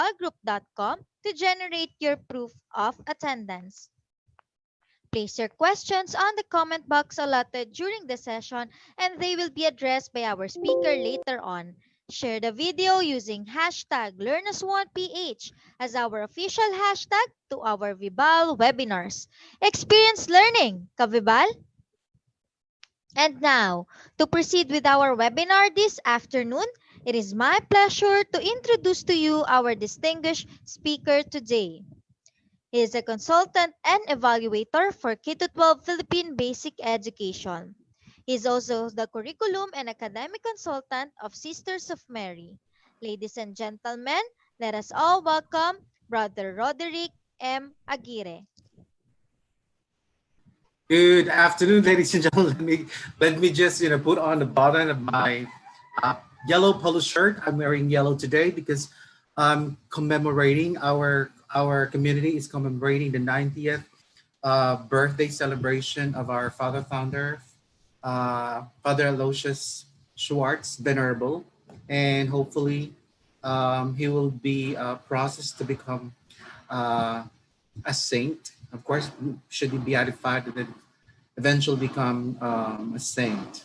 vibalgroup.com to generate your proof of attendance. Place your questions on the comment box allotted during the session and they will be addressed by our speaker later on. Share the video using hashtag learnAsOnePH as our official hashtag to our VIBAL webinars. Experience learning, ka-VIBAL? And now, to proceed with our webinar this afternoon, it is my pleasure to introduce to you our distinguished speaker today. He is a consultant and evaluator for K-12 Philippine Basic Education. He is also the curriculum and academic consultant of Sisters of Mary. Ladies and gentlemen, let us all welcome Brother Roderick M. Aguirre. Good afternoon, ladies and gentlemen. Let me just put on the button of my yellow polo shirt. I'm wearing yellow today because I'm commemorating our community is commemorating the 90th birthday celebration of our father founder, Father Aloysius Schwartz, Venerable, and hopefully he will be processed to become a saint. Of course, should he be beatified and then eventually become a saint.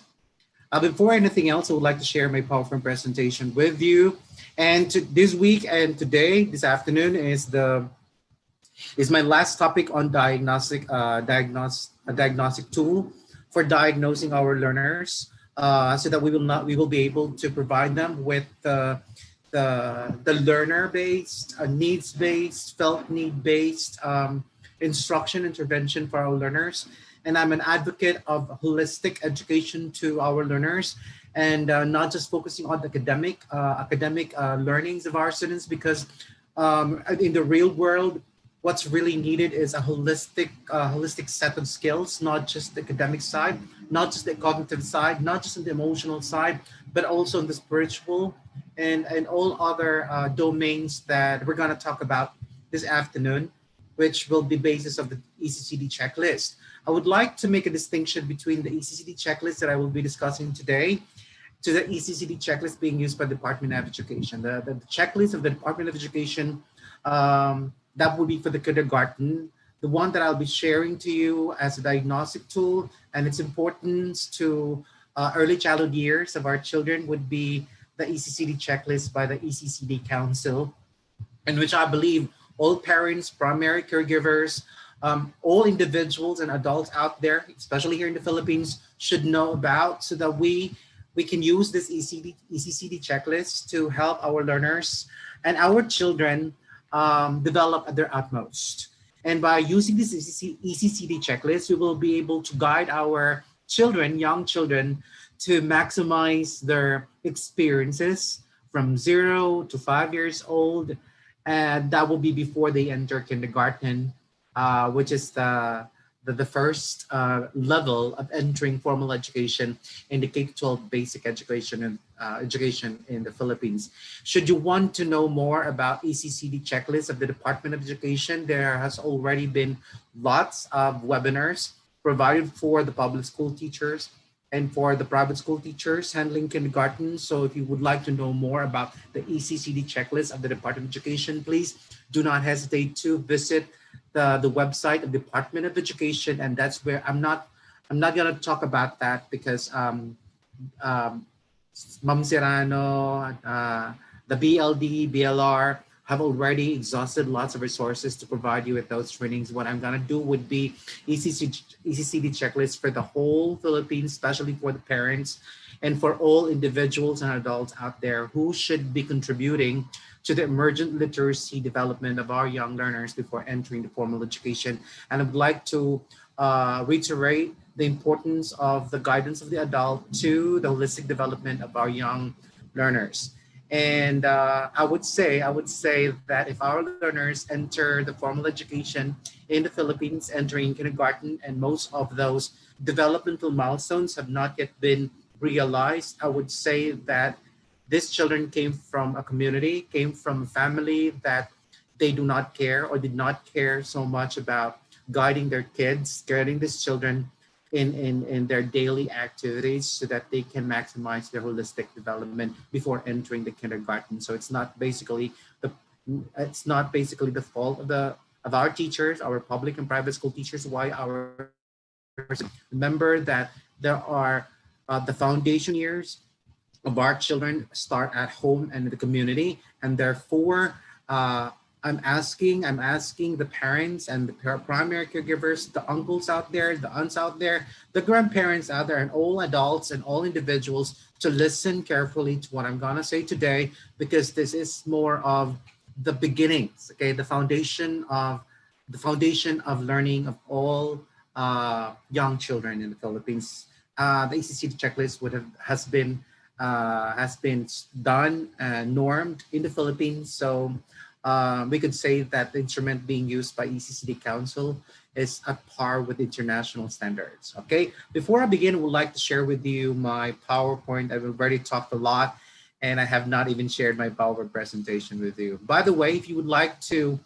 Before anything else, I would like to share my PowerPoint presentation with you. And this week and today, this afternoon, is my last topic on diagnostic tool for diagnosing our learners, so that we will be able to provide them with the learner-based, needs-based, felt need-based instruction intervention for our learners. And I'm an advocate of holistic education to our learners, and not just focusing on the academic learnings of our students, because in the real world, what's really needed is a holistic set of skills, not just the academic side, not just the cognitive side, not just on the emotional side, but also in the spiritual and all other domains that we're going to talk about this afternoon, which will be basis of the ECCD checklist. I would like to make a distinction between the ECCD checklist that I will be discussing today to the ECCD checklist being used by the Department of Education. The checklist of the Department of Education, that will be for the kindergarten. The one that I'll be sharing to you as a diagnostic tool and its importance to early childhood years of our children would be the ECCD checklist by the ECCD Council, in which I believe all parents, primary caregivers, all individuals and adults out there, especially here in the Philippines, should know about, so that we can use this ECCD checklist to help our learners and our children develop at their utmost. And by using this ECCD checklist, we will be able to guide our children, young children, to maximize their experiences from 0 to 5 years old. And that will be before they enter kindergarten, which is the first level of entering formal education in the K-12 basic education and education in the Philippines. Should you want to know more about ECCD checklist of the Department of Education, there has already been lots of webinars provided for the public school teachers and for the private school teachers handling kindergarten. So if you would like to know more about the ECCD checklist of the Department of Education, please do not hesitate to visit the website of the Department of Education. And that's where I'm not going to talk about that because Ma'am Serrano, the BLD, BLR have already exhausted lots of resources to provide you with those trainings. What I'm going to do would be ECCD checklist for the whole Philippines, especially for the parents and for all individuals and adults out there who should be contributing to the emergent literacy development of our young learners before entering the formal education. And I would like to reiterate the importance of the guidance of the adult to the holistic development of our young learners. And I would say that if our learners enter the formal education in the Philippines, entering kindergarten, and most of those developmental milestones have not yet been realized, I would say that these children came from a community, came from a family that they do not care or did not care so much about guiding their kids, guiding these children in their daily activities so that they can maximize their holistic development before entering the kindergarten. So it's not basically It's not basically the fault of our teachers, our public and private school teachers, why our students are suffering. Remember that there are the foundation years of our children start at home and in the community, and therefore uh, I'm asking the parents and the primary caregivers, the uncles out there, the aunts out there, the grandparents out there, and all adults and all individuals to listen carefully to what I'm gonna say today, because this is more of the beginnings, okay, the foundation of learning of all young children in the Philippines. The ECCD checklist has been done and normed in the Philippines. So we could say that the instrument being used by ECCD Council is at par with international standards. Okay. Before I begin, I would like to share with you my PowerPoint. I've already talked a lot, and I have not even shared my PowerPoint presentation with you. By the way, if you would like to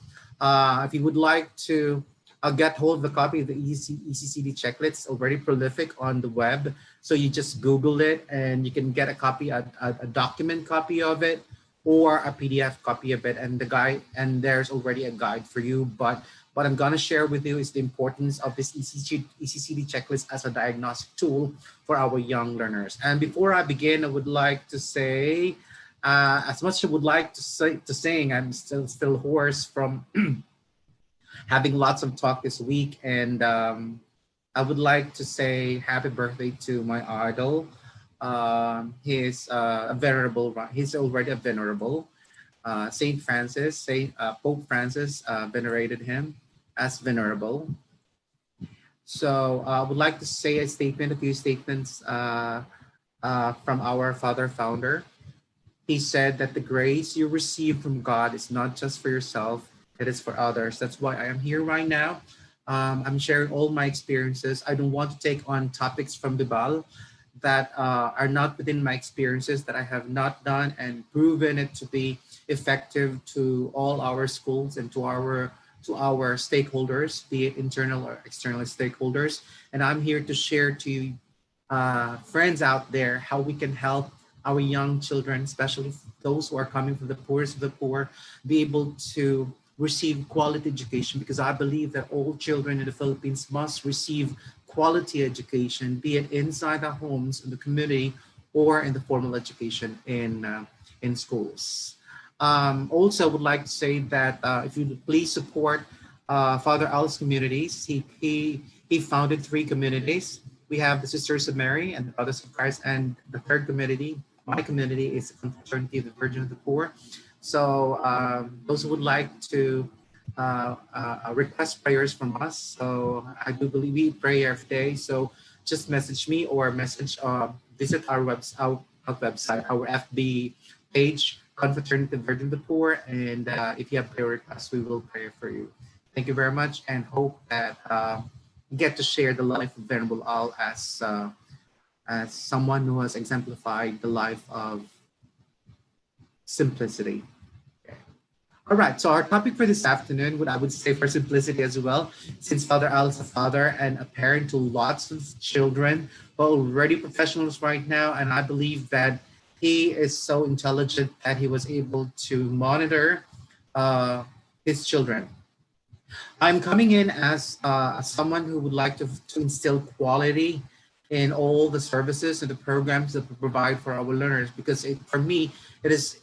get hold of a copy of the ECCD checklist, already prolific on the web. So you just Google it and you can get a copy, a document copy of it, or a PDF copy of it. And there's already a guide for you. But what I'm gonna share with you is the importance of this ECCD checklist as a diagnostic tool for our young learners. And before I begin, I would like to say, as much as I would like to sing, I'm still hoarse from having lots of talk this week, and I would like to say happy birthday to my idol. He's a venerable. He's already a venerable. Saint Francis, Pope Francis, venerated him as venerable. So I would like to say a few statements from our father founder. He said that the grace you receive from God is not just for yourself, it is for others. That's why I am here right now. I'm sharing all my experiences. I don't want to take on topics from VIBAL that are not within my experiences, that I have not done and proven it to be effective to all our schools and to our stakeholders, be it internal or external stakeholders. And I'm here to share to you, friends out there, how we can help our young children, especially those who are coming from the poorest of the poor, be able to receive quality education, because I believe that all children in the Philippines must receive quality education, be it inside the homes, in the community, or in the formal education in schools. Also, I would like to say that if you would please support Father Al's communities. He founded 3 communities. We have the Sisters of Mary and the Brothers of Christ, and the third community, my community, is the Confraternity of the Virgin of the Poor. So those who would like to request prayers from us, so I do believe we pray every day. So just message me or visit our website, our FB page, Confraternity of the Virgin of the Poor, and if you have prayer requests, we will pray for you. Thank you very much, and hope that you get to share the life of Venerable Al as someone who has exemplified the life of simplicity. Okay. All right, so our topic for this afternoon, what I would say for simplicity as well, since Father Al is a father and a parent to lots of children, but already professionals right now, and I believe that he is so intelligent that he was able to monitor his children. I'm coming in as someone who would like to instill quality in all the services and the programs that we provide for our learners, because for me,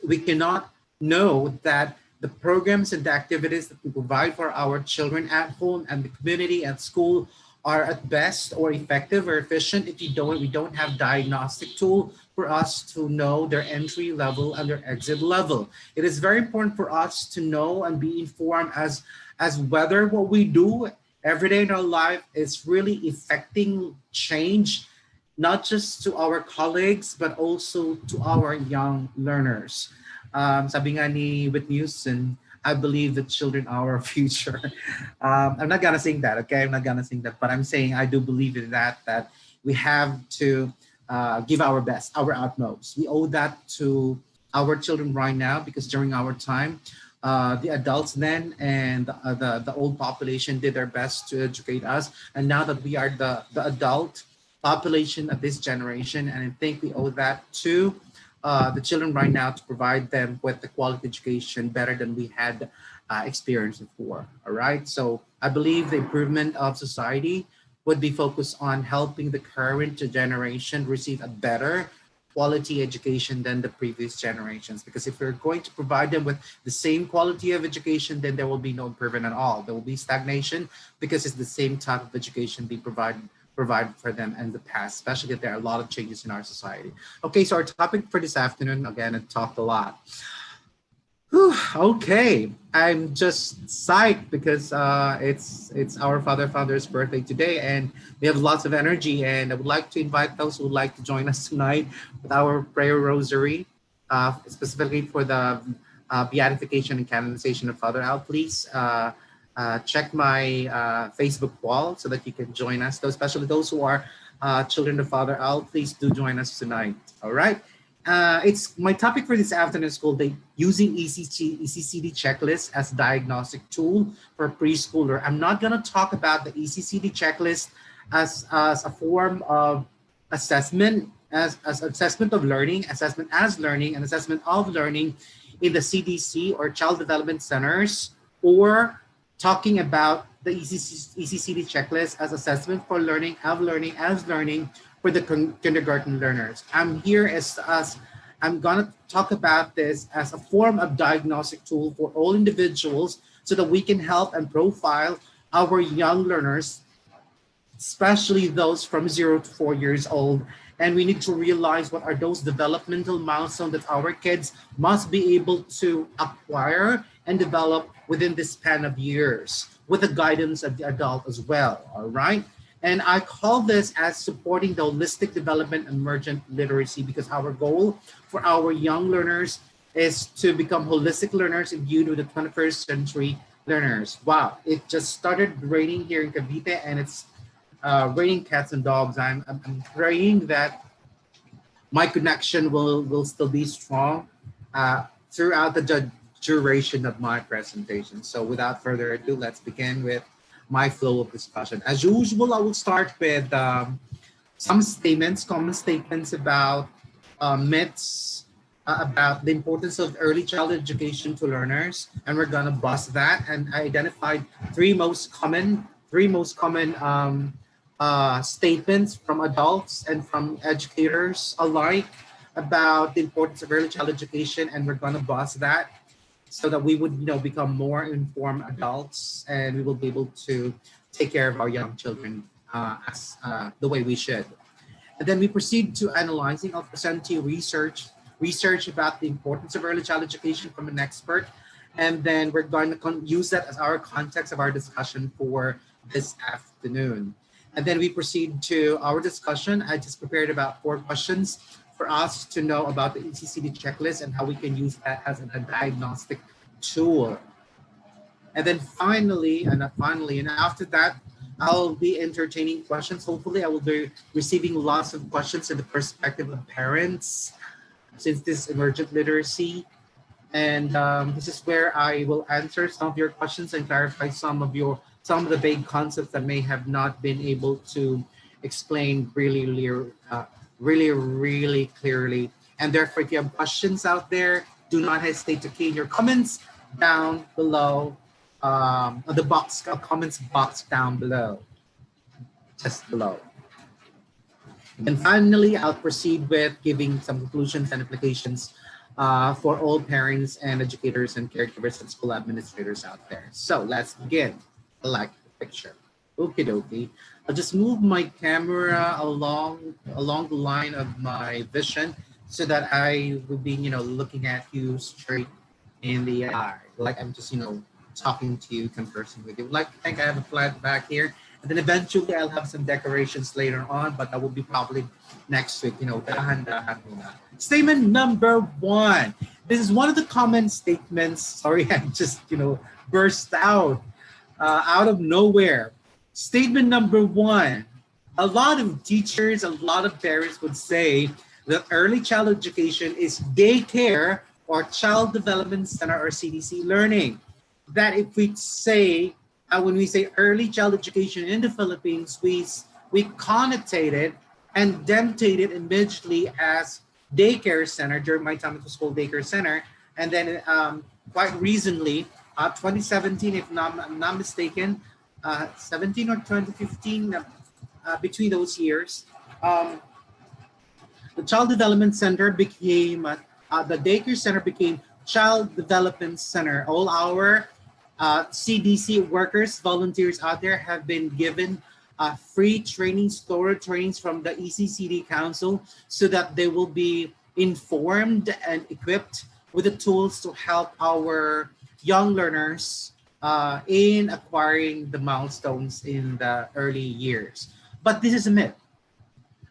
we cannot know that the programs and the activities that we provide for our children at home and the community at school are at best or effective or efficient if we don't have diagnostic tool for us to know their entry level and their exit level. It is very important for us to know and be informed as whether what we do every day in our life is really affecting change, not just to our colleagues, but also to our young learners. Sabi nga ni Whitney Houston, I believe the children are our future. I'm not gonna sing that, okay? I'm not gonna sing that, but I'm saying I do believe in that we have to give our best, our utmost. We owe that to our children right now, because during our time, the adults then and the old population did their best to educate us. And now that we are the adult population of this generation, and I think we owe that to the children right now to provide them with the quality education better than we had experienced before. All right. So I believe the improvement of society would be focused on helping the current generation receive a better quality education than the previous generations. Because if we're going to provide them with the same quality of education, then there will be no improvement at all. There will be stagnation because it's the same type of education being provided for them in the past, especially if there are a lot of changes in our society. Okay, so our topic for this afternoon, again, I talked a lot. Whew, okay, I'm just psyched because it's our founder's birthday today, and we have lots of energy. And I would like to invite those who would like to join us tonight with our prayer rosary, specifically for the beatification and canonization of Father Al. Please check my Facebook wall so that you can join us. Those, especially those who are children of Father Al, please do join us tonight. All right. It's my topic for this afternoon is called the using ECCD checklist as diagnostic tool for preschooler. I'm not going to talk about the ECCD checklist as a form of assessment, as assessment of learning, assessment as learning, and assessment of learning in the CDC or Child Development Centers, or talking about the ECCD checklist as assessment for learning, of learning, as learning for the kindergarten learners. I'm here as I'm gonna talk about this as a form of diagnostic tool for all individuals so that we can help and profile our young learners, especially those from 0 to 4 years old. And we need to realize what are those developmental milestones that our kids must be able to acquire and develop within this span of years with the guidance of the adult as well, all right? And I call this as supporting the holistic development emergent literacy, because our goal for our young learners is to become holistic learners imbued with the 21st century learners. Wow, it just started raining here in Cavite, and it's raining cats and dogs. I'm praying that my connection will still be strong throughout the duration of my presentation. So without further ado, let's begin with my flow of discussion. As usual, I will start with some statements, common statements about myths about the importance of early childhood education to learners, and we're gonna bust that. And I identified three most common statements from adults and from educators alike about the importance of early child education, and we're gonna bust that so that we would, become more informed adults, and we will be able to take care of our young children as the way we should. And then we proceed to analyzing. I'll present to you research about the importance of early child education from an expert, and then we're going to use that as our context of our discussion for this afternoon. And then we proceed to our discussion. I just prepared about 4 questions for us to know about the ECCD checklist and how we can use that as a diagnostic tool. And then finally, and after that, I'll be entertaining questions. Hopefully, I will be receiving lots of questions in the perspective of parents, since this is emergent literacy. And this is where I will answer some of your questions and clarify some of the vague concepts that may have not been able to explain really clearly. And therefore, if you have questions out there, do not hesitate to key in your comments down below, the comments box down below, just below. And finally, I'll proceed with giving some conclusions and implications for all parents and educators and caregivers and school administrators out there. So let's begin. I like the picture. Okie dokie. I'll just move my camera along the line of my vision so that I will be, looking at you straight in the eye, like I'm just, talking to you, conversing with you. Like, I think I have a flat back here, and then eventually I'll have some decorations later on, but that will be probably next week. Dahan-dahan muna. Statement number 1. This is one of the common statements. Sorry, I just, burst out of nowhere. Statement number 1. A lot of teachers, a lot of parents would say that early child education is daycare or child development center or CDC learning. That if we say, when we say early child education in the Philippines, we connotate it and dentate it immediately as daycare center. During my time, it was called daycare center. And then quite recently, 2017, if I'm not mistaken, 17 or 2015, between those years, um, the Child Development Center became, the daycare center became Child Development Center. All our CDC workers, volunteers out there have been given free trainings, thorough trainings from the ECCD Council so that they will be informed and equipped with the tools to help our young learners in acquiring the milestones in the early years. But this is a myth.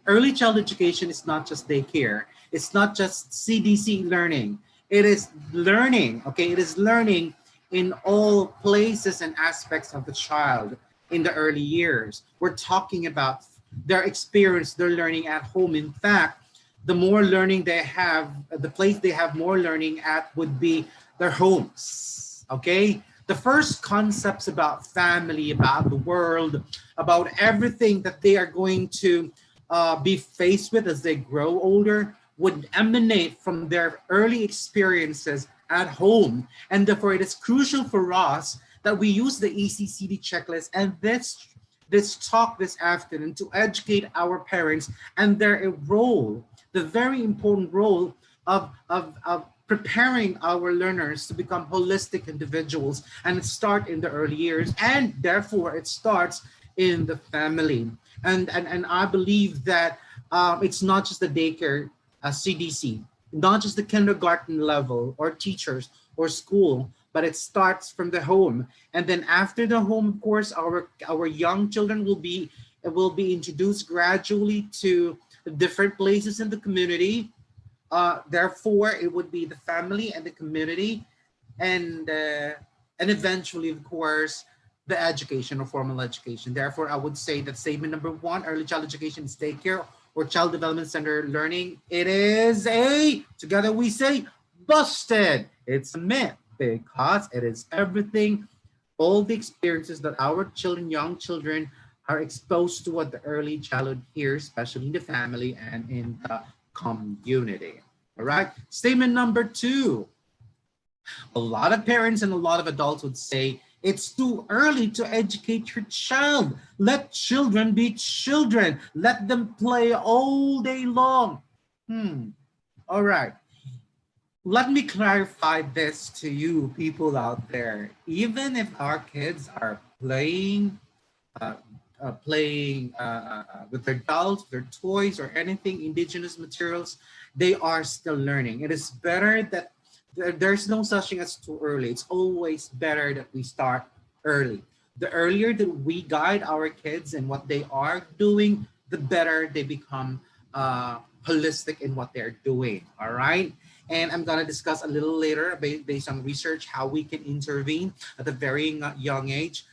Early child education is not just daycare. It's not just CDC learning. It is learning, okay? It is learning in all places and aspects of the child in the early years. We're talking about their experience, their learning at home. In fact, the more learning they have, the place they have more learning at would be their homes, okay? The first concepts about family, about the world, about everything that they are going to be faced with as they grow older would emanate from their early experiences at home. And therefore, it is crucial for us that we use the ECCD checklist and this talk this afternoon to educate our parents and their role, the very important role of preparing our learners to become holistic individuals, and it starts in the early years, and therefore it starts in the family. And I believe that it's not just the daycare CDC, not just the kindergarten level or teachers or school, but it starts from the home. And then after the home, of course, our young children will be introduced gradually to different places in the community. Therefore, it would be the family and the community, and eventually, of course, the education or formal education. Therefore, I would say that statement number one, early child education is daycare or child development center learning. It is together we say, busted. It's a myth because it is everything, all the experiences that our children, young children, are exposed to at the early childhood here, especially in the family and in the community. All right. Statement number two. A lot of parents and a lot of adults would say it's too early to educate your child. Let children be children. Let them play all day long. All right. Let me clarify this to you people out there. Even if our kids are playing with their dolls, their toys, or anything indigenous materials, they are still learning. It is better that there's no such thing as too early. It's always better that we start early. The earlier that we guide our kids in what they are doing, the better they become holistic in what they're doing. All right. And I'm going to discuss a little later based on research how we can intervene at a very young age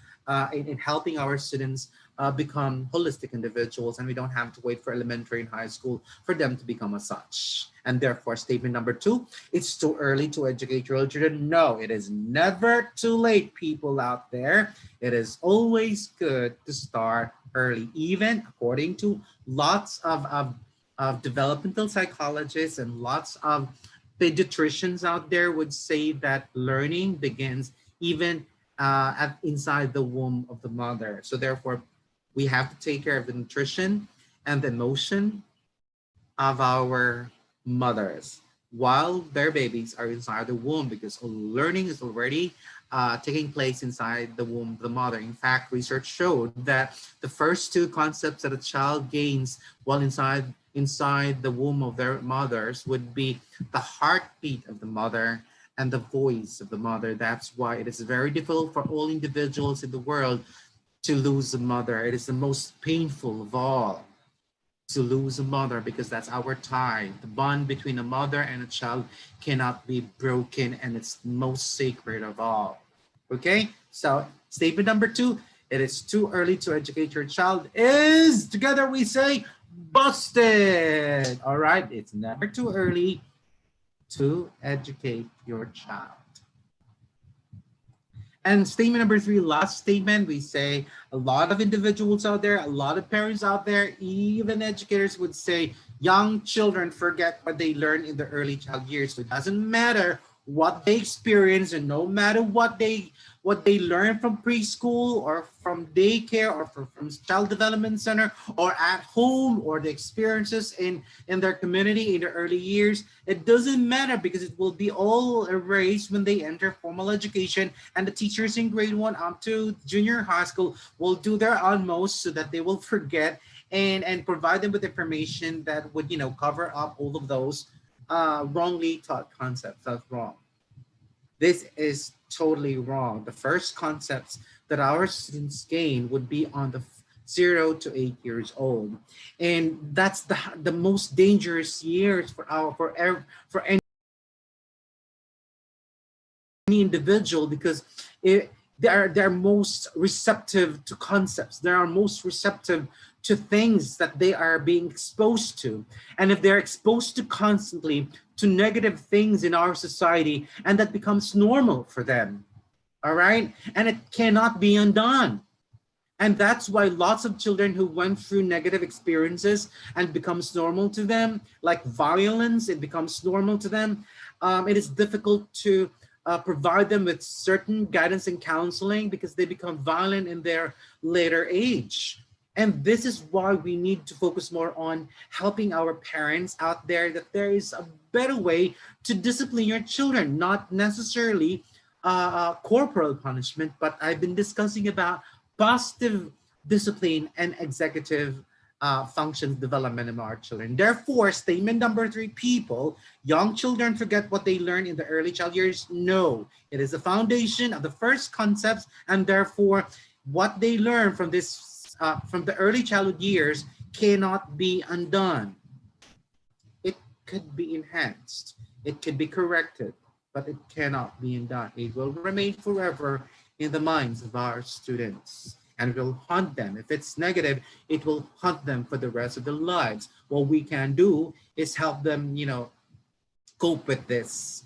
in helping our students become holistic individuals, and we don't have to wait for elementary and high school for them to become as such. And therefore, statement number two, it's too early to educate your children. No, it is never too late, people out there. It is always good to start early, even according to lots of developmental psychologists and lots of pediatricians out there would say that learning begins even inside the womb of the mother. So therefore, we have to take care of the nutrition and the emotion of our mothers while their babies are inside the womb, because learning is already taking place inside the womb of the mother. In fact, research showed that the first two concepts that a child gains while inside the womb of their mothers would be the heartbeat of the mother and the voice of the mother. That's why it is very difficult for all individuals in the world to lose a mother. It is the most painful of all to lose a mother, because that's our tie. The bond between a mother and a child cannot be broken, and it's most sacred of all. Okay, so statement number two, it is too early to educate your child is, together we say, busted. All right, it's never too early to educate your child. And statement number three, last statement, we say a lot of individuals out there, a lot of parents out there, even educators would say Young children forget what they learn in the early child years. So it doesn't matter what they experience, and no matter what they learn from preschool or from daycare or from child development center or at home, or the experiences in their community in the early years, it doesn't matter, because it will be all erased when they enter formal education, and the teachers in grade 1 up to junior high school will do their utmost so that they will forget, and provide them with information that would cover up all of those wrongly taught concepts. That's wrong. This is totally wrong. The first concepts that our students gain would be on the 0 to 8 years old, and that's the most dangerous years for any individual, because they're most receptive to concepts. They are most receptive to things that they are being exposed to. And if they're exposed to constantly to negative things in our society, and that becomes normal for them, all right? And it cannot be undone. And that's why lots of children who went through negative experiences and becomes normal to them, like violence, it becomes normal to them. It is difficult to provide them with certain guidance and counseling, because they become violent in their later age. And this is why we need to focus more on helping our parents out there, that there is a better way to discipline your children, not necessarily corporal punishment, but I've been discussing about positive discipline and executive functions development of our children. Therefore, statement number 3, people, young children forget what they learn in the early child years. No, it is the foundation of the first concepts, and therefore what they learn from this from the early childhood years cannot be undone. It could be enhanced, it could be corrected, but it cannot be undone. It will remain forever in the minds of our students, and will haunt them. If it's negative, it will haunt them for the rest of their lives. What we can do is help them, cope with this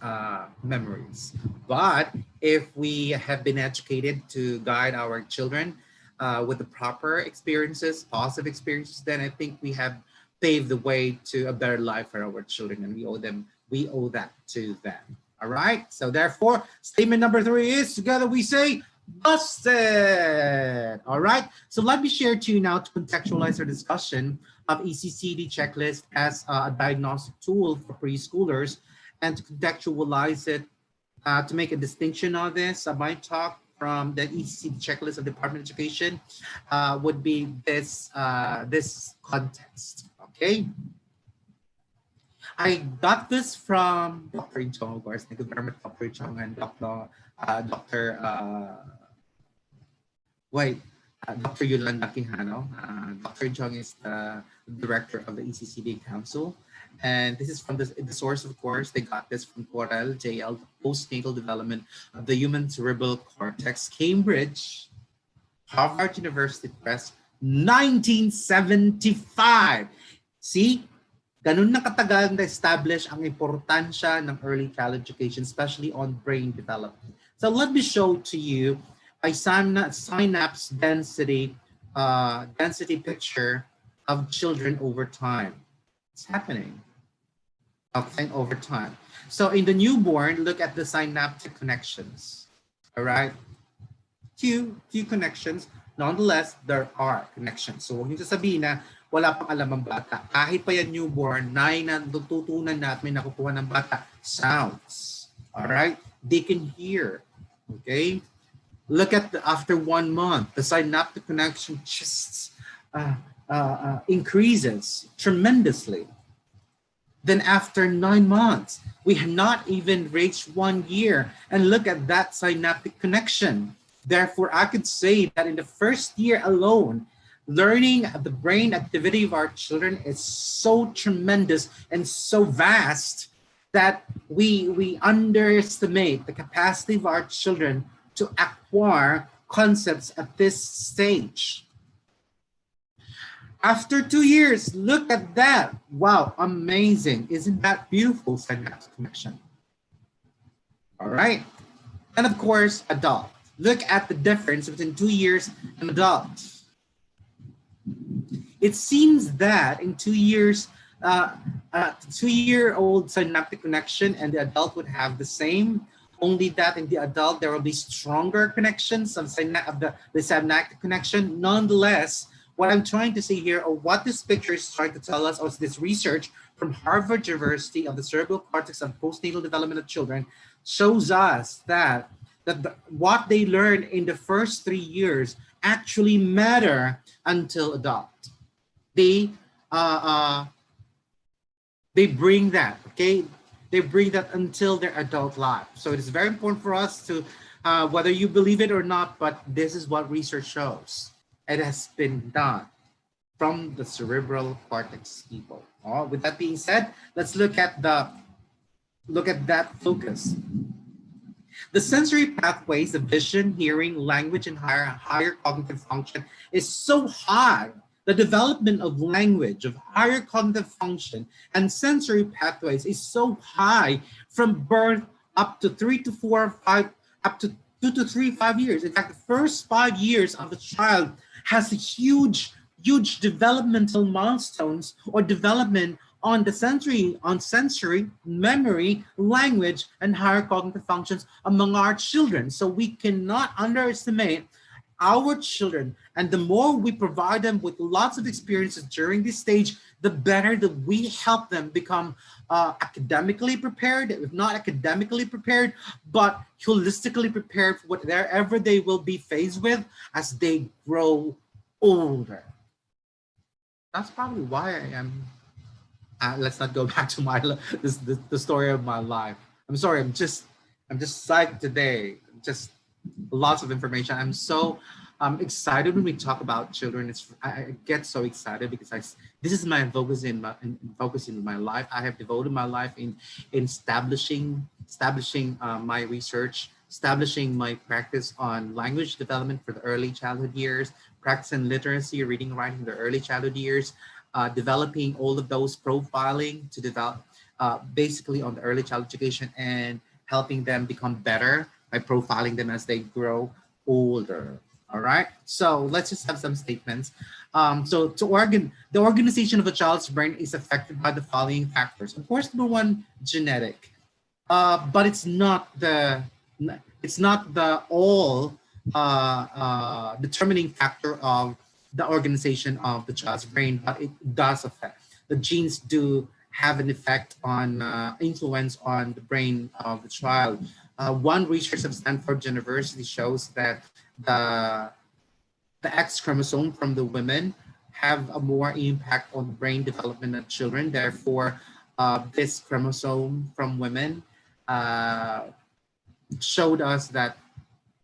memories. But if we have been educated to guide our children with the proper experiences, positive experiences, then I think we have paved the way to a better life for our children, and we owe that to them. All right. So therefore, statement number 3 is, together we say, busted. All right. So let me share to you now to contextualize our discussion of ECCD checklist as a diagnostic tool for preschoolers, and to contextualize it to make a distinction on this. My talk from the ECCD checklist of Department of Education would be this context. Okay. I got this from Dr. Chong, of course. Thank you very much, Dr. Chong, and Dr. Yolanda Quijano. Dr. Chong is the director of the ECCD Council. And this is from the source, of course. They got this from Corel, JL, Postnatal Development of the Human Cerebral Cortex, Cambridge, Harvard University Press, 1975. See? Ganun na katagal na-establish ang importansya ng early childhood education, especially on brain development. So let me show to you a synapse density picture of children over time. It's happening. Okay, over time. So in the newborn, look at the synaptic connections. All right. Few connections. Nonetheless, there are connections. So huwag niyo sasabihin na wala pang alam ang bata. Kahit pa yan newborn, natutunan na at may nakukuha ng bata. Sounds. All right? They can hear. Okay? Look at after 1 month, the synaptic connection just increases tremendously. Then after 9 months, we have not even reached 1 year. And look at that synaptic connection. Therefore, I could say that in the first year alone, learning the brain activity of our children is so tremendous and so vast that we underestimate the capacity of our children to acquire concepts at this stage. After 2 years, look at that. Wow, amazing. Isn't that beautiful synaptic connection? All right. And of course, adult. Look at the difference between 2 years and adult. It seems that in 2 years, uh, a 2-year-old synaptic connection and the adult would have the same, only that in the adult there will be stronger connections of the synaptic connection. Nonetheless, what I'm trying to say here, or what this picture is trying to tell us, or this research from Harvard University of the cerebral cortex and postnatal development of children, shows us that what they learn in the first 3 years actually matter until adult. They uh, uh, they bring that, okay? They bring that until their adult life. So it is very important for us to, whether you believe it or not, but this is what research shows. It has been done from the cerebral cortex people. With that being said, let's look at that focus. The sensory pathways of vision, hearing, language, and higher cognitive function is so high. The development of language, of higher cognitive function, and sensory pathways is so high from birth up to 3 to 4, 5, up to 2 to 3, 5 years. In fact, the first 5 years of the child has a huge developmental milestones or development on the sensory, memory, language, and higher cognitive functions among our children. So we cannot underestimate our children, and the more we provide them with lots of experiences during this stage, the better that we help them become academically prepared, if not academically prepared, but holistically prepared for whatever they will be faced with as they grow older. That's probably why I am. Let's not go back to the story of my life. I'm sorry. I'm just psyched today. Just lots of information. I'm so excited when we talk about children. I get so excited because this is my focus in my life. I have devoted my life in establishing my research, establishing my practice on language development for the early childhood years, practicing literacy, reading, writing in the early childhood years, developing all of those profiling to develop basically on the early child education and helping them become better by profiling them as they grow older. All right. So let's just have some statements. The organization of a child's brain is affected by the following factors. Of course, number one, genetic, but it's not the all determining factor of the organization of the child's brain, but it does affect. The genes do have an effect on influence on the brain of the child. One research of Stanford University shows that the X chromosome from the women have a more impact on brain development of children. Therefore, this chromosome from women showed us that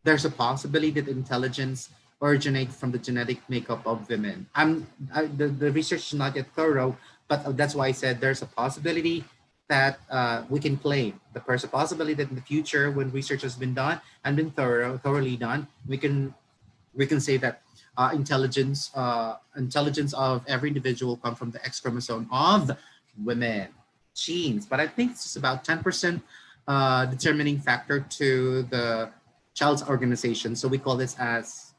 there's a possibility that intelligence originates from the genetic makeup of women. The research is not yet thorough, but that's why I said there's a possibility that we can claim. There's a possibility that in the future, when research has been done and been thoroughly done, we can say that intelligence of every individual come from the X chromosome of women genes. But I think it's just about 10% determining factor to the child's organization. So we call this as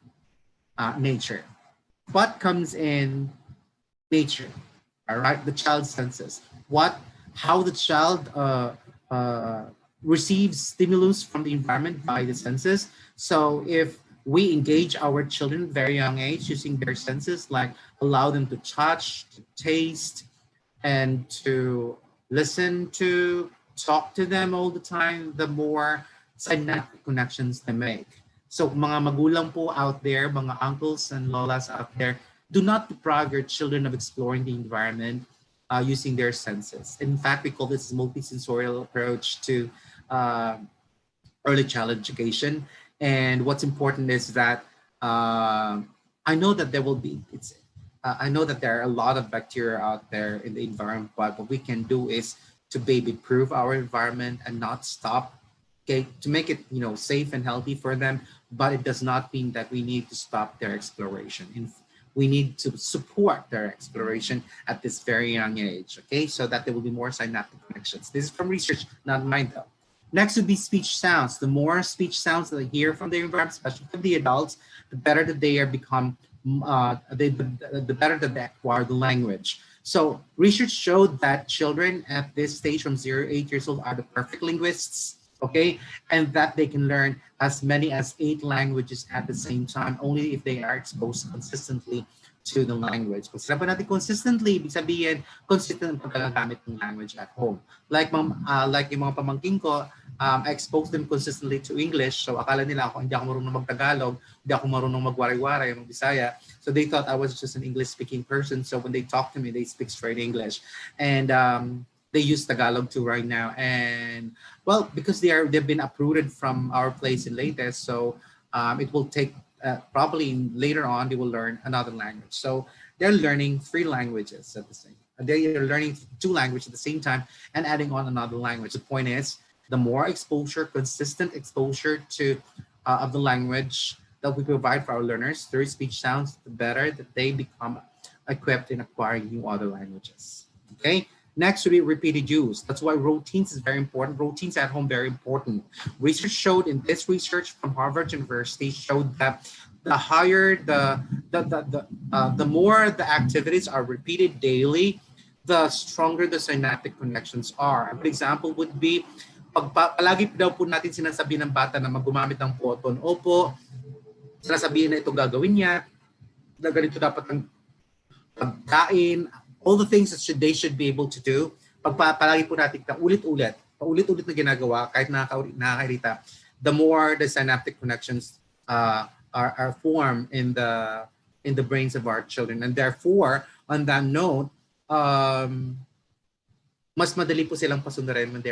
nature. What comes in nature? All right, the child's senses. How the child receives stimulus from the environment by the senses. So if we engage our children at a very young age using their senses, like allow them to touch, to taste, and to listen to, talk to them all the time, the more synaptic connections they make. So mga magulang po out there, mga uncles and lolas out there, do not deprive your children of exploring the environment using their senses. In fact, we call this multisensorial approach to early childhood education. And what's important is that I know that I know that there are a lot of bacteria out there in the environment, but what we can do is to baby-proof our environment and not stop, okay, to make it safe and healthy for them. But it does not mean that we need to stop their exploration. We need to support their exploration at this very young age, okay, so that there will be more synaptic connections. This is from research, not mine though. Next would be speech sounds. The more speech sounds that they hear from their environment, especially from the adults, the better that they are become, the better that they acquire the language. So research showed that children at this stage from 0 to 8 years old are the perfect linguists, okay? And that they can learn as many as 8 languages at the same time only if they are exposed consistently to the language. Kung sinabi natin consistently, ibig sabihin, consistent ang paggagamit ng language at home. Like yung mga pamangkin ko, I exposed them consistently to English. So akala nila ako, hindi ako marunong mag-Tagalog, hindi ako marunong mag-waray-waray, Bisaya. So they thought I was just an English-speaking person. So when they talk to me, they speak straight English. And they use Tagalog too right now. And well, because they've been uprooted from our place in Leyte, so it will take probably later on they will learn another language. So they're learning 3 languages at the same. They are learning 2 languages at the same time and adding on another language. The point is, the more exposure, consistent exposure to of the language that we provide for our learners through speech sounds, the better that they become equipped in acquiring new other languages. Okay. Next would be repeated use. That's why routines is very important. Routines at home very important. Research showed in this research from Harvard University showed that the higher the more the activities are repeated daily, the stronger the synaptic connections are. A good example would be palagi daw po natin sinasabi ng bata na maggumamit ng photon. Opo, sinasabihin na ito gagawin niya, na ganito dapat ang pagkain, all the things that they should be able to do. Palagi po natin paulit-ulit na ginagawa, kahit nakakairita, the more the synaptic connections are formed in the brains of our children. And therefore, on that note, mas madali po silang pasundarin when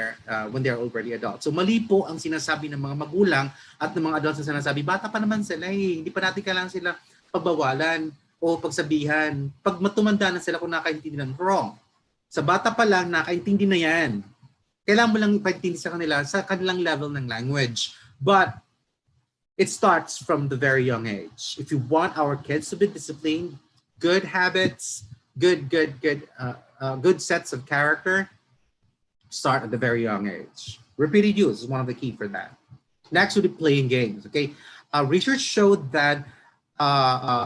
they're already adults. So mali po ang sinasabi ng mga magulang at ng mga adults na sinasabi, bata pa naman sila hindi pa natin kailangan sila pagbawalan o pagsabihan. Pag matumanda na sila kung nakaintindi ng wrong. Sa bata pa lang, nakaintindi na yan. Kailangan mo lang ipaintindi sa kanila sa kanilang level ng language. But it starts from the very young age. If you want our kids to be disciplined, good habits, good sets of character, start at the very young age. Repeated use is one of the key for that. Next would be playing games. Okay, research showed that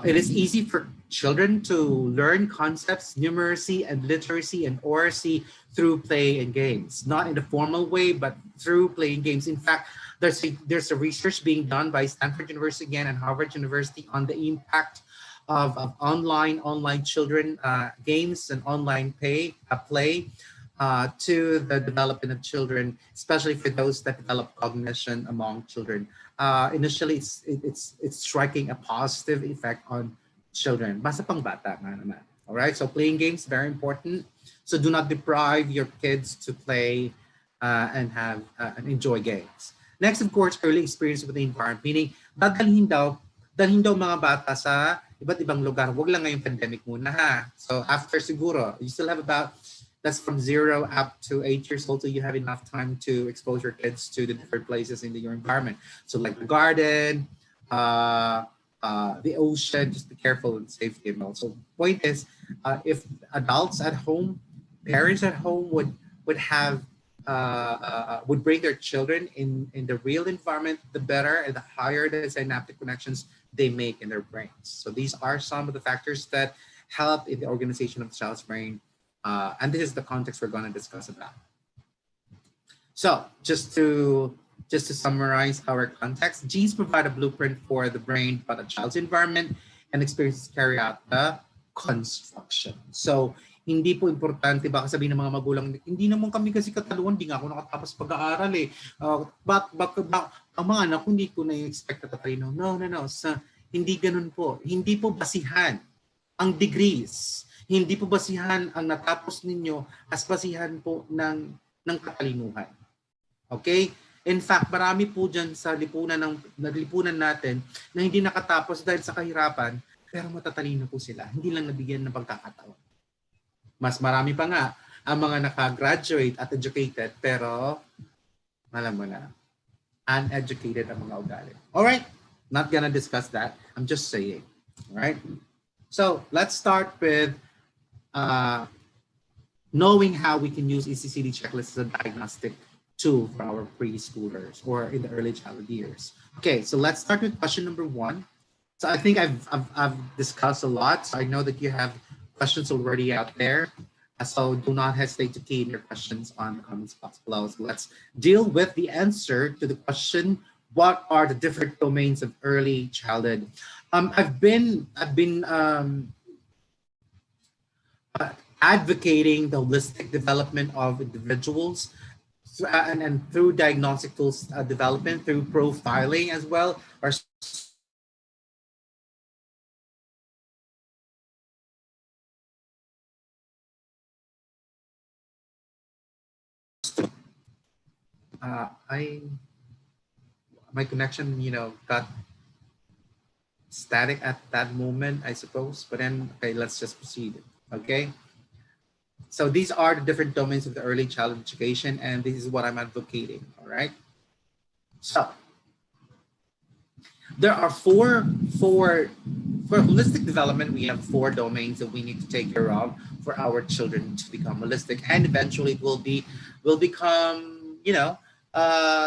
it is easy for children to learn concepts, numeracy and literacy and oracy through play and games, not in a formal way, but through playing games. In fact, there's a research being done by Stanford University again and Harvard University on the impact of online children games and online play to the development of children, especially for those that develop cognition among children. Initially, it's striking a positive effect on children. Basta pang bata nga naman. All right, so playing games very important. So do not deprive your kids to play and have and enjoy games. Next, of course, early experience with the environment, meaning dalhin daw mga bata sa iba't ibang lugar. Wag lang ngayong pandemic muna ha. So after siguro, you still have that's from 0 up to 8 years old, so you have enough time to expose your kids to the different places in your environment. So like the garden, the ocean, just be careful and safety and all. So point is, if adults at home, parents at home would have would bring their children in the real environment, the better and the higher the synaptic connections they make in their brains. So these are some of the factors that help in the organization of the child's brain. And this is the context we're going to discuss about. So just to summarize our context, genes provide a blueprint for the brain, but a child's environment and experiences carry out the construction. So hindi po importante, baka sabihin ng mga magulang, hindi naman kami kasi kataluan, hindi nga ako nakatapos pag-aaral eh. Ang mga anak, hindi ko na-expect na tatalino. No. Hindi ganun po. Hindi po basihan ang degrees. Hindi po basihan ang natapos ninyo as basihan po ng katalinuhan. Okay? In fact, marami po dyan sa lipunan natin na hindi nakatapos dahil sa kahirapan, pero matatalino po sila. Hindi lang nabigyan ng pagkakataon. Mas marami pa nga ang mga nakagraduate at educated, pero alam mo na, uneducated ang mga ugali. Alright, not gonna discuss that. I'm just saying. Alright? So, let's start with knowing how we can use ECCD checklists as a diagnostic tool for our preschoolers or in the early childhood years. Okay, so let's start with question number 1. So I think I've discussed a lot. So I know that you have questions already out there. So do not hesitate to key in your questions on the comments box below. So let's deal with the answer to the question: what are the different domains of early childhood? I've been advocating the holistic development of individuals, and through diagnostic tools development, through profiling as well, or I my connection, got static at that moment, I suppose. But then, okay, let's just proceed. Okay. So these are the different domains of the early childhood education, and this is what I'm advocating. All right. So there are for holistic development. We have four domains that we need to take care of for our children to become holistic, and eventually it will become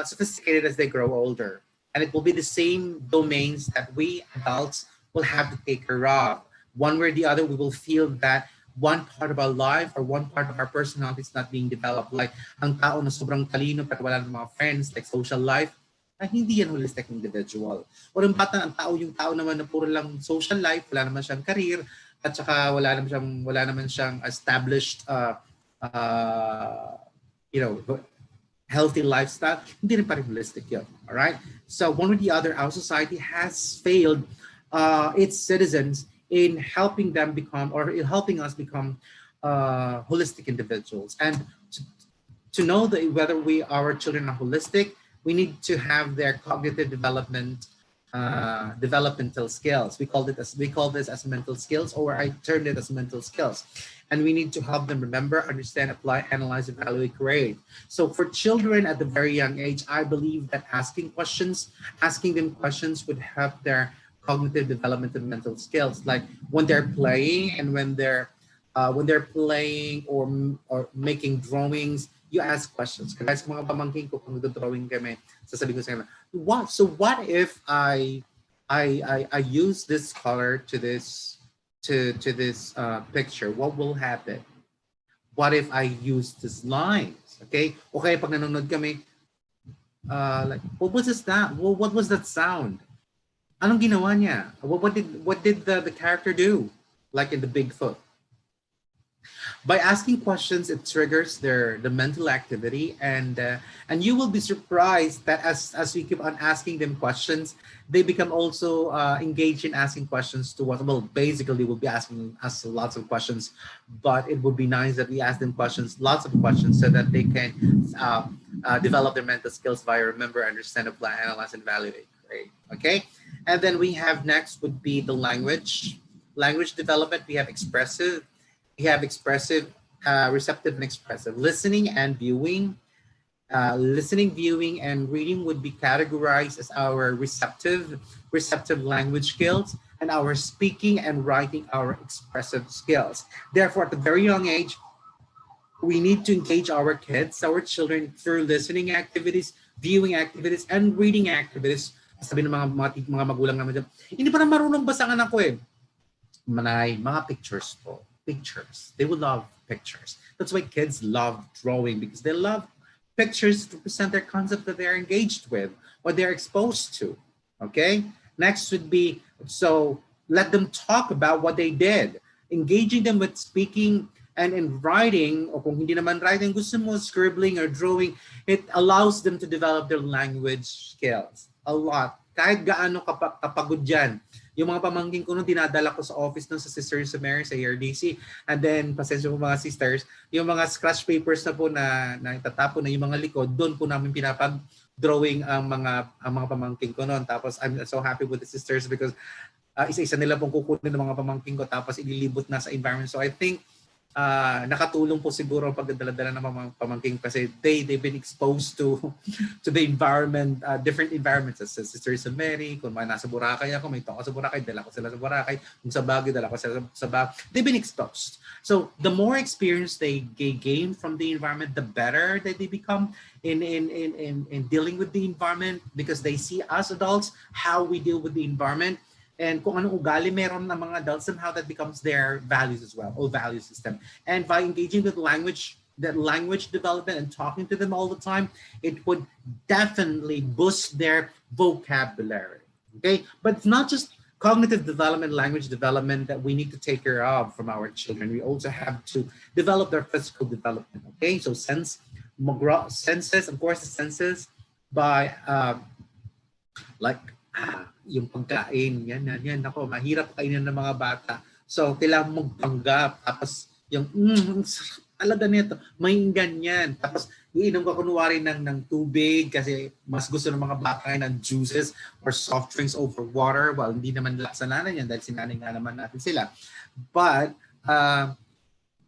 sophisticated as they grow older, and it will be the same domains that we adults will have to take care of. One way or the other, we will feel that one part of our life or one part of our personality is not being developed. Like ang tao na sobrang talino pero wala ng mga friends, like social life, ay hindi yan holistic individual. O yung bata, yung tao naman na puro lang social life, wala naman siyang career, at saka wala naman siyang established uh, you know, healthy lifestyle, hindi rin pa rin holistic yun. All right? So one or the other, our society has failed its citizens in helping them become, or in helping us become holistic individuals. And to know that whether our children are holistic, we need to have their cognitive developmental skills. We call this as mental skills, or I termed it as mental skills. And we need to help them remember, understand, apply, analyze, evaluate, create. So for children at the very young age, I believe that asking them questions would help their cognitive development and mental skills. Like when they're playing and when they're playing or making drawings, you ask questions. Kaya sa mga pamangkin ko, kung nagdo-drawing kami, sasabihin ko sa kanila, what if I use this color to this picture? What will happen? What if I use these lines? Okay? Okay, pag nanonood kami, like, what was that? What was that sound? Anong ginawa niya? What did the character do? Like in the Bigfoot. By asking questions, it triggers the mental activity, and you will be surprised that as we keep on asking them questions, they become also engaged in asking questions to us. Well, basically, we'll be asking us lots of questions, but it would be nice that we ask them lots of questions, so that they can develop their mental skills via remember, understand, apply, analyze, and evaluate. Great. Okay, and then we have next would be the language development. We have expressive, receptive, and expressive. Listening, viewing, and reading would be categorized as our receptive language skills, and our speaking and writing, our expressive skills. Therefore, at a very young age, we need to engage our children through listening activities, viewing activities, and reading activities. Sabi ng mga magulang naman dyan, hindi pa na marunong basa ang anak ko eh. Manay, mga pictures po. Pictures. They will love pictures. That's why kids love drawing, because they love pictures to present their concept that they're engaged with, what they're exposed to. Okay? Next would be, so let them talk about what they did. Engaging them with speaking and in writing, o kung hindi naman writing, gusto mo scribbling or drawing, it allows them to develop their language skills. A lot. Kahit gaano kapagod yan. Yung mga pamangkin ko nung dinadala ko sa office nung sa Sisters of Mary sa ERDC. And then, pasensya po mga sisters, yung mga scratch papers na po na itatapon na yung mga likod, doon po namin pinapag-drawing ang mga pamangkin ko noon. Tapos, I'm so happy with the sisters because isa-isa nila pong kukunin ng mga pamangkin ko tapos ililibot na sa environment. So I think nakatulong po siguro ang pagdadala-dala ng mga pamangkin kasi they've been exposed to the environment, different environments. As Sisters of Mary, kung may nasa Boracay ako, may toko sa Boracay, dala ko sila sa Boracay. Kung sa Baguio, dala ko sila sa Baguio. They've been exposed. So the more experience they gain from the environment, the better that they become in dealing with the environment, because they see us adults how we deal with the environment. and kung anong ugali meron ng mga adults, somehow that becomes their values as well, or value system. And by engaging with language development and talking to them all the time, it would definitely boost their vocabulary. Okay, but it's not just cognitive development, language development that we need to take care of from our children. We also have to develop their physical development. Okay, so senses, of course, the senses by like yung pagkain, yan. Ako, mahirap kainin ng mga bata. So, kailangan mong panggap. Tapos, yung, talaga nito, may ganyan. Tapos, iinom ka kunwari ng tubig kasi mas gusto ng mga bata ng juices or soft drinks over water. Well, hindi naman kasalanan yan dahil sinanay nga naman natin sila. But,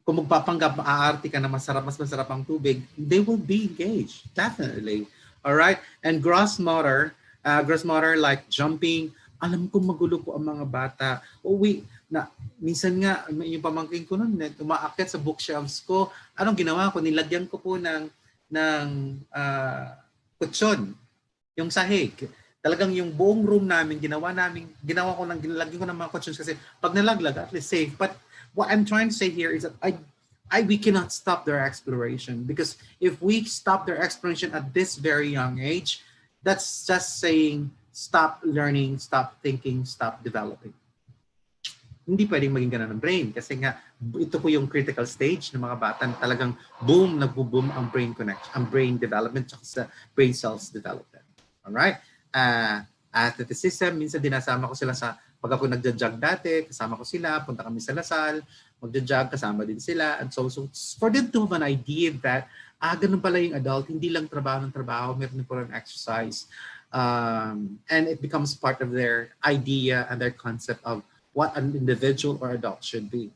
kung magpapanggap, maaarte ka na mas masarap ang tubig, they will be engaged. Definitely. All right? And gross motor like jumping, alam ko magulo po ang mga bata. Minsan nga, yung pamangkin ko nun, umaakyat sa bookshelves ko, anong ginawa ko? Nilagyan ko po ng kutsyon, yung sahig. Talagang yung buong room namin, ginawa ko nilagyan ko ng mga kutsyon kasi pag nalaglag, at least safe. But what I'm trying to say here is that we cannot stop their exploration, because if we stop their exploration at this very young age, that's just saying stop learning, stop thinking, stop developing. Hindi pwedeng maging ganun ang brain kasi nga ito po yung critical stage ng mga bata na talagang nagbo-boom ang brain connection, ang brain development at sa brain cells development. Alright? Athleticism, minsan dinasama ko sila pag ako nagja-jog dati, kasama ko sila, punta kami sa Lasal, magja-jog, kasama din sila. And so for them to have an idea that ganun pala yung adult, hindi lang trabaho ng trabaho, meron din po rin exercise. And it becomes part of their idea and their concept of what an individual or adult should be.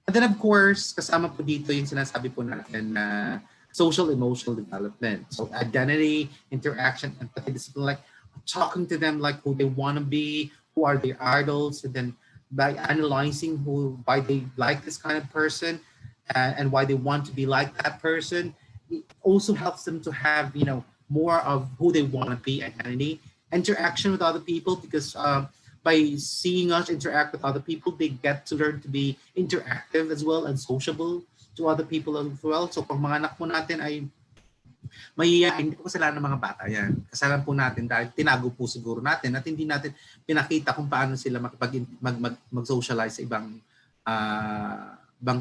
And then of course, kasama po dito yung sinasabi po natin na social emotional development. So identity, interaction, empathy, discipline, like talking to them like who they want to be, who are their idols, and then by analyzing why they like this kind of person and why they want to be like that person, it also helps them to have, more of who they want to be, identity, interaction with other people, because by seeing us interact with other people, they get to learn to be interactive as well and sociable to other people as well. So pag mga anak po natin ay mahihiyain, hindi po kasalanan ng mga bata yan. Kasalanan po natin dahil tinago po siguro natin at hindi natin pinakita kung paano sila mag-socialize sa ibang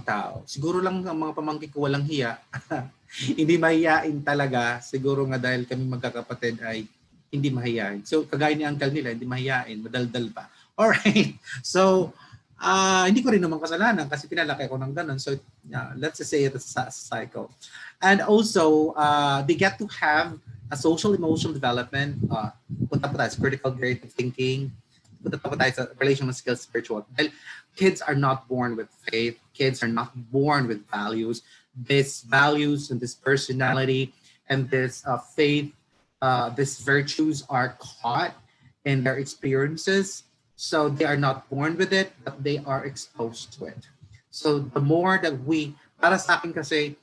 tao. Siguro lang ang mga pamangkin ko walang hiya. Hindi mahihiyain talaga. Siguro nga dahil kami magkakapatid ay hindi mahihiyain. So kagaya ni uncle nila, hindi mahihiyain, madaldal pa. Alright. So, hindi ko rin naman kasalanan kasi pinalaki ko ng ganun. So, let's just say it's a cycle. And also, they get to have a social emotional development. Punta po tayo sa critical creative thinking. Punta po tayo sa relational skills, spiritual. Well, kids are not born with faith. Kids are not born with values. These values and this personality and this faith, these virtues are caught in their experiences. So they are not born with it, but they are exposed to it. So the more that para sa akin kasi,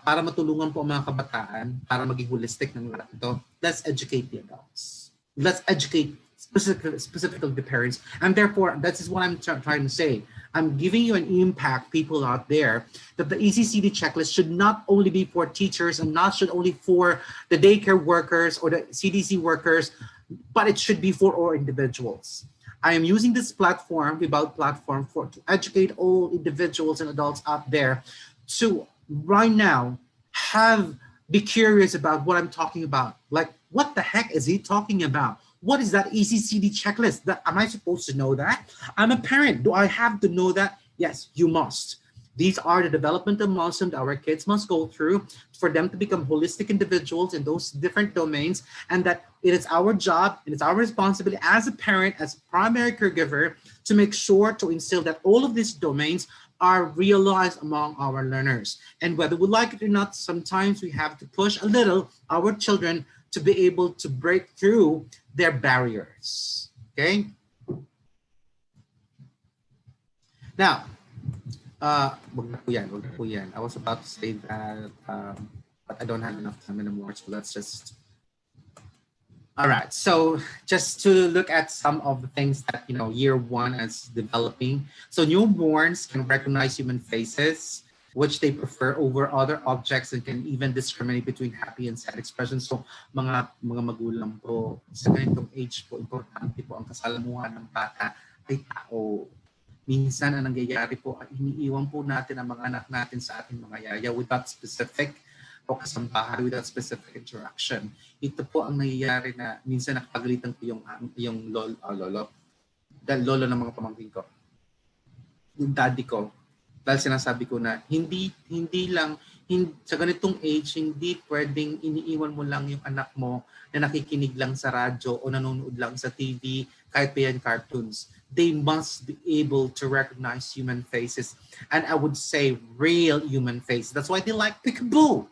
para matulungan po ang mga kabataan, para maging holistic ng lahat ito, let's educate the adults. Let's educate specifically the parents. And therefore, that is what I'm trying to say. I'm giving you an impact, people out there, that the ECCD checklist should not only be for teachers and not should only for the daycare workers or the CDC workers, but it should be for all individuals. I am using this platform, VIBAL platform, to educate all individuals and adults out there to right now be curious about what I'm talking about. Like, what the heck is he talking about? What is that ECCD checklist? Am I supposed to know that? I'm a parent. Do I have to know that? Yes, you must. These are the developmental milestones that our kids must go through for them to become holistic individuals in those different domains, and that it is our job and it's our responsibility as a parent, as a primary caregiver, to make sure to instill that all of these domains are realized among our learners. And whether we like it or not, sometimes we have to push a little our children to be able to break through their barriers. Okay? Now, wag na po yan. I was about to say that, but I don't have enough time anymore, so let's just... All right. So just to look at some of the things that, year one is developing. So newborns can recognize human faces, which they prefer over other objects, and can even discriminate between happy and sad expressions. So mga magulang po, sa ganitong age po, importante po ang kasalamuhan ng bata ay tao. Minsan ang nangyayari po ay iniiwan po natin ang mga anak natin sa ating mga yaya without specific o kasambahay, without specific interaction. Ito po ang nangyayari na minsan nakapagalitan ko yung lolo ng mga pamangkin ko, yung daddy ko, dahil sinasabi ko na sa ganitong age, hindi pwedeng iniiwan mo lang yung anak mo na nakikinig lang sa radyo o nanonood lang sa TV, kahit pa yan cartoons. They must be able to recognize human faces, and I would say real human faces. That's why they like peekaboo.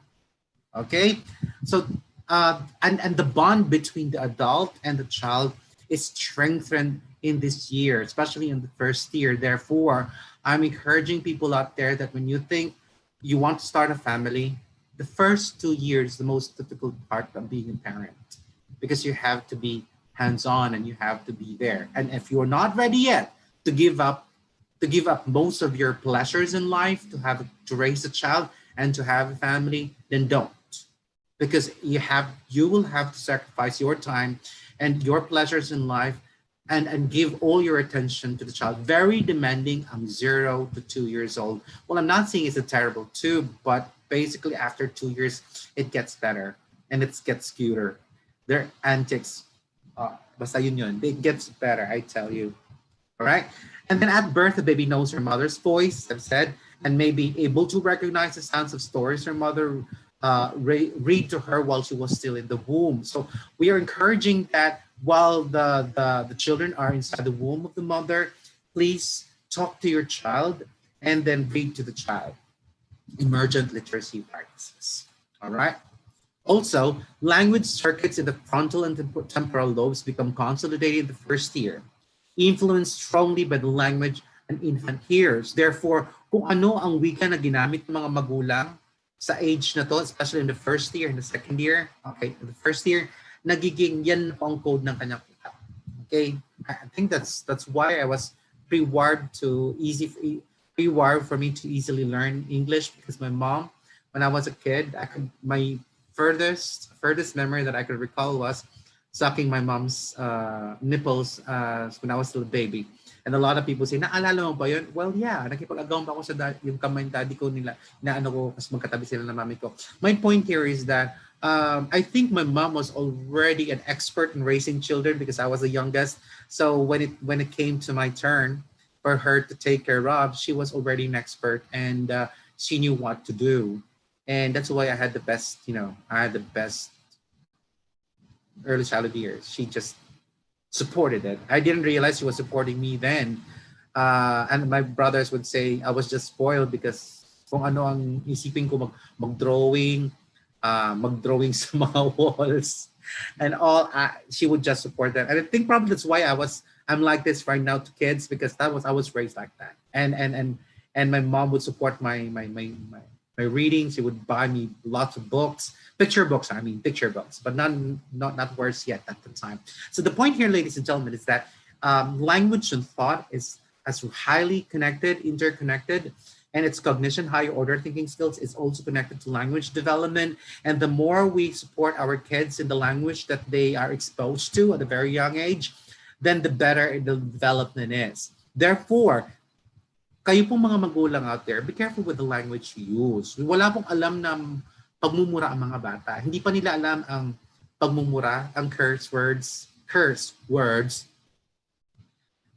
Okay, so and the bond between the adult and the child is strengthened in this year, especially in the first year. Therefore, I'm encouraging people out there that when you think you want to start a family, the first 2 years is the most difficult part of being a parent, because you have to be hands-on and you have to be there. And if you're not ready yet to give up most of your pleasures in life to raise a child and to have a family, then don't. Because you will have to sacrifice your time and your pleasures in life and give all your attention to the child. Very demanding. I'm 0 to 2 years old. Well, I'm not saying it's a terrible 2, but basically after 2 years, it gets better and it gets cuter. Their antics, basta yun. It gets better, I tell you. All right. And then at birth, the baby knows her mother's voice, I've said, and may be able to recognize the sounds of stories her mother read to her while she was still in the womb. So we are encouraging that while the children are inside the womb of the mother, please talk to your child and then read to the child. Emergent literacy practices. All right. Also, language circuits in the frontal and temporal lobes become consolidated in the first year, influenced strongly by the language an infant hears. Therefore, kung ano ang wika na ginamit ng mga magulang sa age na to, especially in the first year, in the second year, okay, in the first year, nagiging yan po ang code ng kanyang utak. Okay, I think that's why I was pre-wired for me to easily learn English, because my mom, when I was a kid, my furthest memory that I could recall was sucking my mom's nipples when I was still a baby. And a lot of people say, naalala mo ba yun? Well, yeah, nakipag-agaw pa ako sa yung kamay ng daddy ko nila, inaano ko kasi magkatabi sila ng mami ko. My point here is that I think my mom was already an expert in raising children because I was the youngest. So when it came to my turn for her to take care of, she was already an expert, and she knew what to do. And that's why I had the best early childhood years. She just supported it. I didn't realize she was supporting me then. And my brothers would say I was just spoiled because kung ano ang isipin ko mag-drawing sa mga walls and all, she would just support that. And I think probably that's why I'm like this right now to kids, because I was raised like that. And my mom would support my reading. She would buy me lots of books, picture books, but not words yet at the time. So the point here, ladies and gentlemen, is that language and thought is as highly interconnected, and its cognition, higher order thinking skills, is also connected to language development. And the more we support our kids in the language that they are exposed to at a very young age, then the better the development is. Therefore, kayo pong mga magulang out there, be careful with the language you use. Wala pong alam na pagmumura ang mga bata. Hindi pa nila alam ang pagmumura, ang curse words.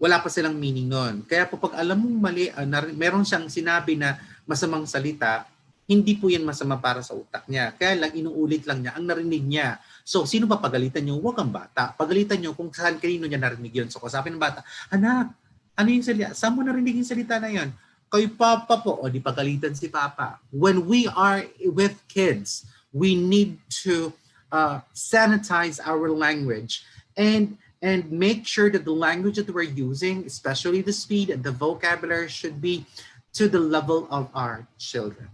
Wala pa silang meaning nun. Kaya po pag alam mong mali, meron siyang sinabi na masamang salita, hindi po yan masama para sa utak niya. Kaya lang inuulit lang niya ang narinig niya. So sino ba pagalitan niyo? Huwag ang bata. Pagalitan niyo kung saan kanino niya narinig yun. So kasapin ng bata, anak, ano yung salita? Saan mo narinig yung salita na yun? Kay Papa po. O di pagalitan si Papa. When we are with kids, we need to sanitize our language and make sure that the language that we're using, especially the speed and the vocabulary, should be to the level of our children.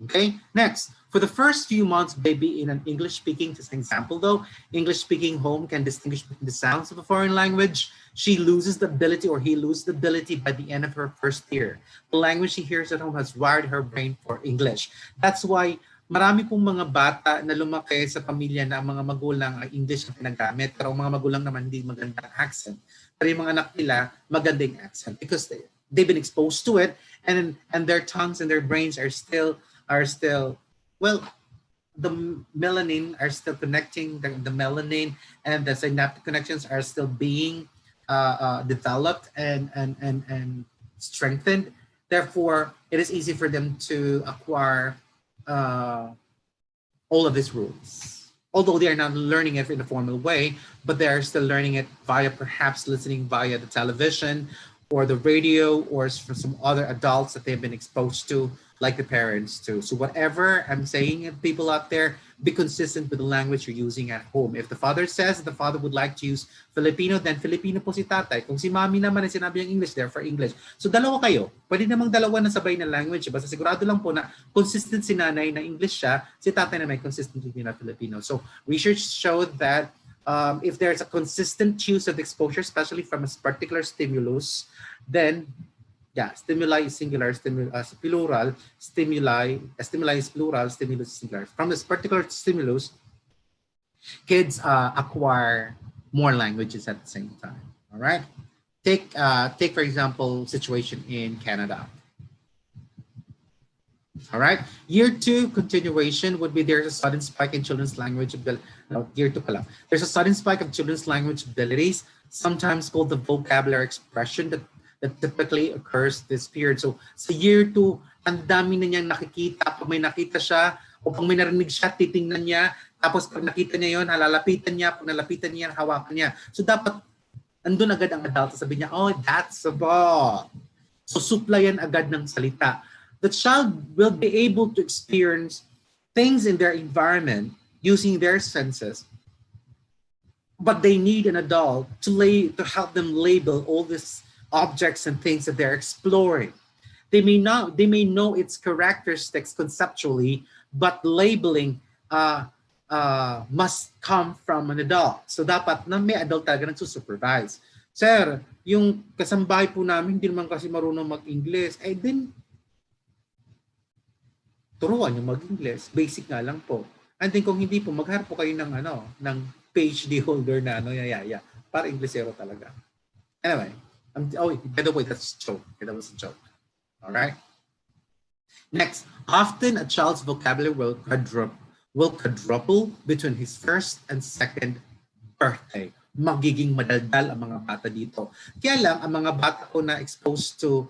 Okay, next. For the first few months, baby in an English-speaking, just an example though, English-speaking home can distinguish between the sounds of a foreign language. She loses the ability or he loses the ability by the end of her first year. The language she hears at home has wired her brain for English. That's why marami pong mga bata na lumaki sa pamilya na ang mga magulang ay English ang pinagamit, pero ang mga magulang naman hindi magandang accent. Pero yung mga anak nila, magandang accent because they've been exposed to it, and their tongues and their brains are still well, the melanin are still connecting, the melanin and the synaptic connections are still being developed and strengthened. Therefore, it is easy for them to acquire uh, all of these rules. Although they are not learning it in a formal way, but they are still learning it via perhaps listening via the television or the radio or from some other adults that they've been exposed to, like the parents too. So whatever I'm saying, people out there, be consistent with the language you're using at home. If the father says the father would like to use Filipino, then Filipino po si tatay. Kung si mami naman ay sinabi yung English, therefore English. So dalawa kayo. Pwede namang dalawa na sabay na language. Basta sigurado lang po na consistent si nanay na English siya, si tatay na may consistent na Filipino. So research showed that if there's a consistent use of exposure, especially from a particular stimulus, then yeah, stimuli is singular, plural, stimuli is plural, stimulus is singular. From this particular stimulus, kids acquire more languages at the same time. All right. Take for example situation in Canada. All right. Year 2 continuation would be there's a sudden spike in children's language ability. No, year 2 pala. There's a sudden spike of children's language abilities, sometimes called the vocabulary expression that typically occurs this period. So sa year 2, ang dami na niyang nakikita. Pag may nakita siya, o pag may narinig siya, titingnan niya. Tapos pag nakita niya yon, halalapitan niya. Pag nalapitan niya, hawakan niya. So dapat, andun agad ang adult. Sabi niya, oh, that's a ball. So suplayan agad ng salita. The child will be able to experience things in their environment using their senses, but they need an adult to help them label all these objects and things that they're exploring. They may know its characteristics conceptually, but labeling must come from an adult. So dapat na may adult talaga nagsusupervise. Sir, yung kasambahay po namin hindi naman kasi marunong mag-English. Eh din, turuan yung mag-English. Basic nga lang po. And then kung hindi po, magharap po kayo ng PhD holder na para Inglesero talaga. Anyway, by the way, that's a joke. That was a joke. All right. Next, often a child's vocabulary will quadruple between his first and second birthday. Magiging madaldal ang mga bata dito. Kaya lang, ang mga bata ko na exposed to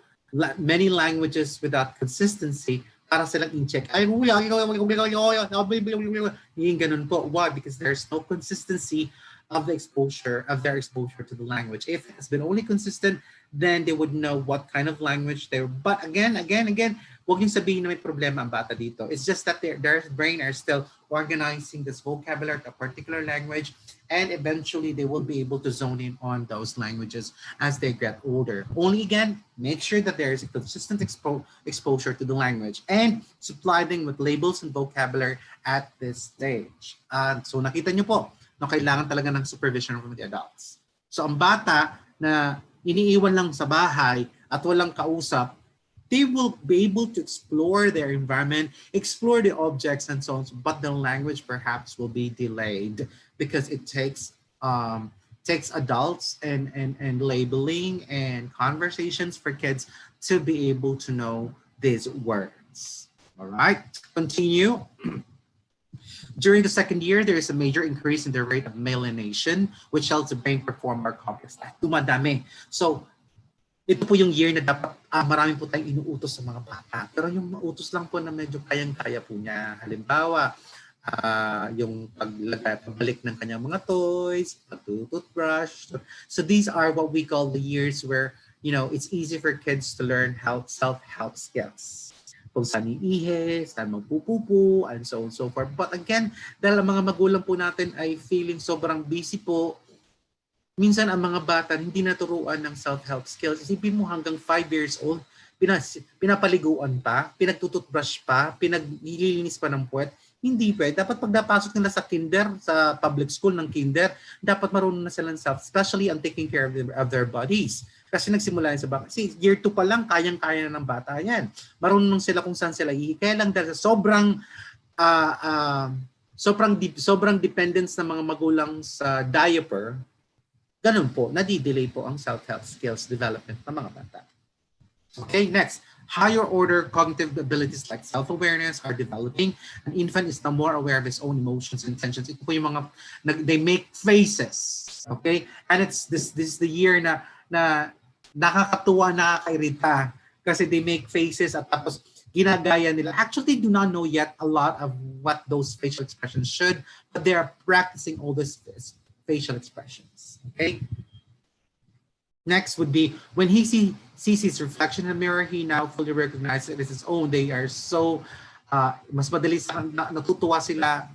many languages without consistency, para silang in-check. Ay, yung ganun po. Why? Because there's no consistency of their exposure to the language. If it has been only consistent, then they would know what kind of language they're. But again, huwag yung sabihin na may problema ang bata dito. It's just that their brain are still organizing this vocabulary to a particular language, and eventually they will be able to zone in on those languages as they get older. Only again, make sure that there is a consistent exposure to the language and supply them with labels and vocabulary at this stage. So nakita nyo po, na kailangan talaga ng supervision from the adults. So ang bata na iniiwan lang sa bahay at walang kausap, they will be able to explore their environment, explore the objects and so on, but the language perhaps will be delayed because it takes adults and labeling and conversations for kids to be able to know these words. All right, continue. During the second year, there is a major increase in the rate of melanation, which helps the brain perform more complex tasks. Dumadami. So, ito po yung year na dapat marami po tayong inuutos sa mga bata. Pero yung mautos lang po na medyo kayang-kaya po niya. Halimbawa, yung pagbalik ng kanyang mga toys, pag-toothbrush. So these are what we call the years where, it's easy for kids to learn self-help skills. Kung saan iihe, saan magpupupo, and so on and so forth. But again, dahil ang mga magulang po natin ay feeling sobrang busy po, minsan ang mga bata hindi naturuan ng self-help skills. Isipin mo hanggang 5 years old, pinapaliguan pa, pinagtututbrush pa, pinaglilinis pa ng puwet. Hindi pwede. Dapat pag napasok nila sa kinder, sa public school ng kinder, dapat marunong na silang self, especially on taking care of their bodies. Kasi nagsimula yan sa bata. Kasi year 2 pa lang, kayang-kaya na ng bata yan. Marunong sila kung saan sila ihi. Kaya lang dahil sa sobrang dependence ng mga magulang sa diaper, ganun po, nadidelay po ang self-help skills development ng mga bata. Okay, next. Higher order cognitive abilities like self-awareness are developing. An infant is now more aware of his own emotions and intentions. Ito po yung mga, they make faces. Okay? And this is the year na nakakatuwa, nakakairita kasi they make faces at tapos ginagaya nila. Actually, they do not know yet a lot of what those facial expressions should, but they are practicing all these facial expressions. Okay? Next would be when he sees his reflection in the mirror, he now fully recognizes it as his own. They are so, mas madali sa natutuwa sila.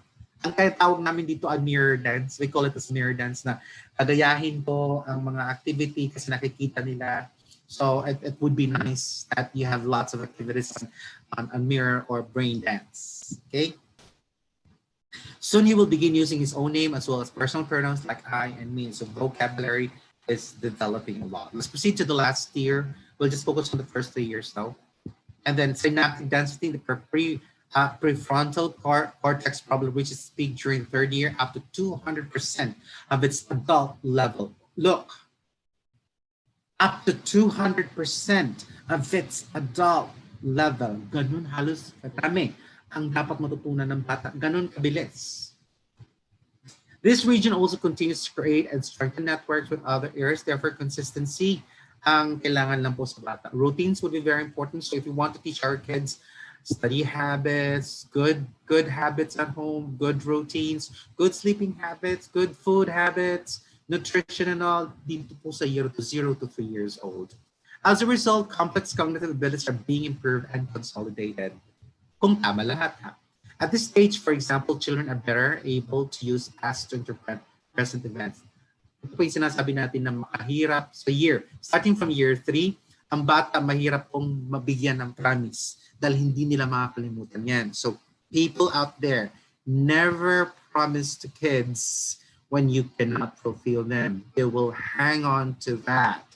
Ang kaya tawag namin dito ang mirror dance. We call it as mirror dance na kagayahin po ang mga activity kasi nakikita nila. So it would be nice that you have lots of activities on mirror or brain dance. Okay. Soon he will begin using his own name as well as personal pronouns like I and me. So vocabulary is developing a lot. Let's proceed to the last year. We'll just focus on the first 3 years now. And then synaptic density, the prefrontal cortex probably reaches peak during the 3rd year up to 200% of its adult level. Look, up to 200% of its adult level. Ganun halos karami ang dapat matutunan ng bata. Ganun kabilis. This region also continues to create and strengthen networks with other areas. Therefore, consistency ang kailangan lang po sa bata. Routines would be very important. So if you want to teach our kids study habits, good habits at home, good routines, good sleeping habits, good food habits, nutrition and all, dito po sa 0 to 3 years old. As a result, complex cognitive abilities are being improved and consolidated. Kung tama lahat ha. At this stage, for example, children are better able to use past to interpret present events. Ito po yung sinasabi natin na makahirap sa year. Starting from year 3, ang bata mahirap pong mabigyan ng promise dahil hindi nila makakalimutan yan. So people out there, never promise to kids when you cannot fulfill them. They will hang on to that.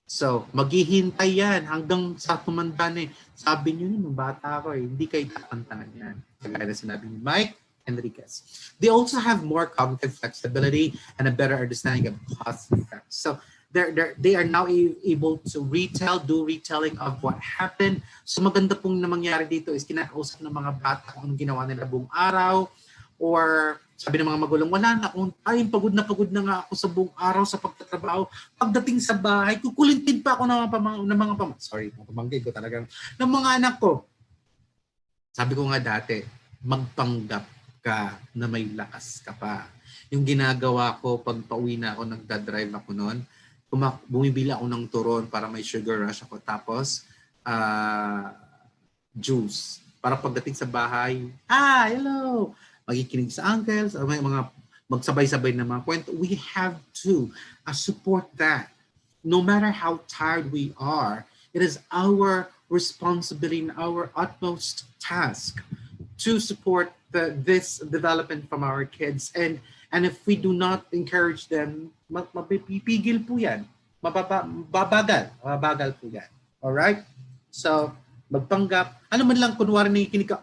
So, maghihintay yan hanggang sa tumanda na eh. Sabi nyo nung bata ako eh, hindi kayo tatantanan yan. Kagaya na sinabi ni Mike Enriquez. They also have more cognitive flexibility and a better understanding of cause and effect. So, they are now able to do retelling of what happened. So, maganda pong na mangyari dito is kinakausap ng mga bata kung anong ginawa nila buong araw, or sabi ng mga magulang, wala na akong time, pagod na nga ako sa buong araw sa pagtatrabaho. Pagdating sa bahay, kukulintin pa ako ng mga pamangkin ko talagang, ng mga anak ko. Sabi ko nga dati, magpanggap ka na may lakas ka pa. Yung ginagawa ko, pag pauwi na ako, nagdadrive ako noon, bumibili ako ng turon para may sugar rush ako. Tapos, juice. Para pagdating sa bahay, hello! Magikinig sa uncles, or may mga magsabay-sabay na mga kwento. We have to support that. No matter how tired we are, it is our responsibility and our utmost task to support this development from our kids. And if we do not encourage them, mapipigil po yan. Mababagal po yan. Alright? So, magpanggap. Ano man lang, kunwari nakikinig ka,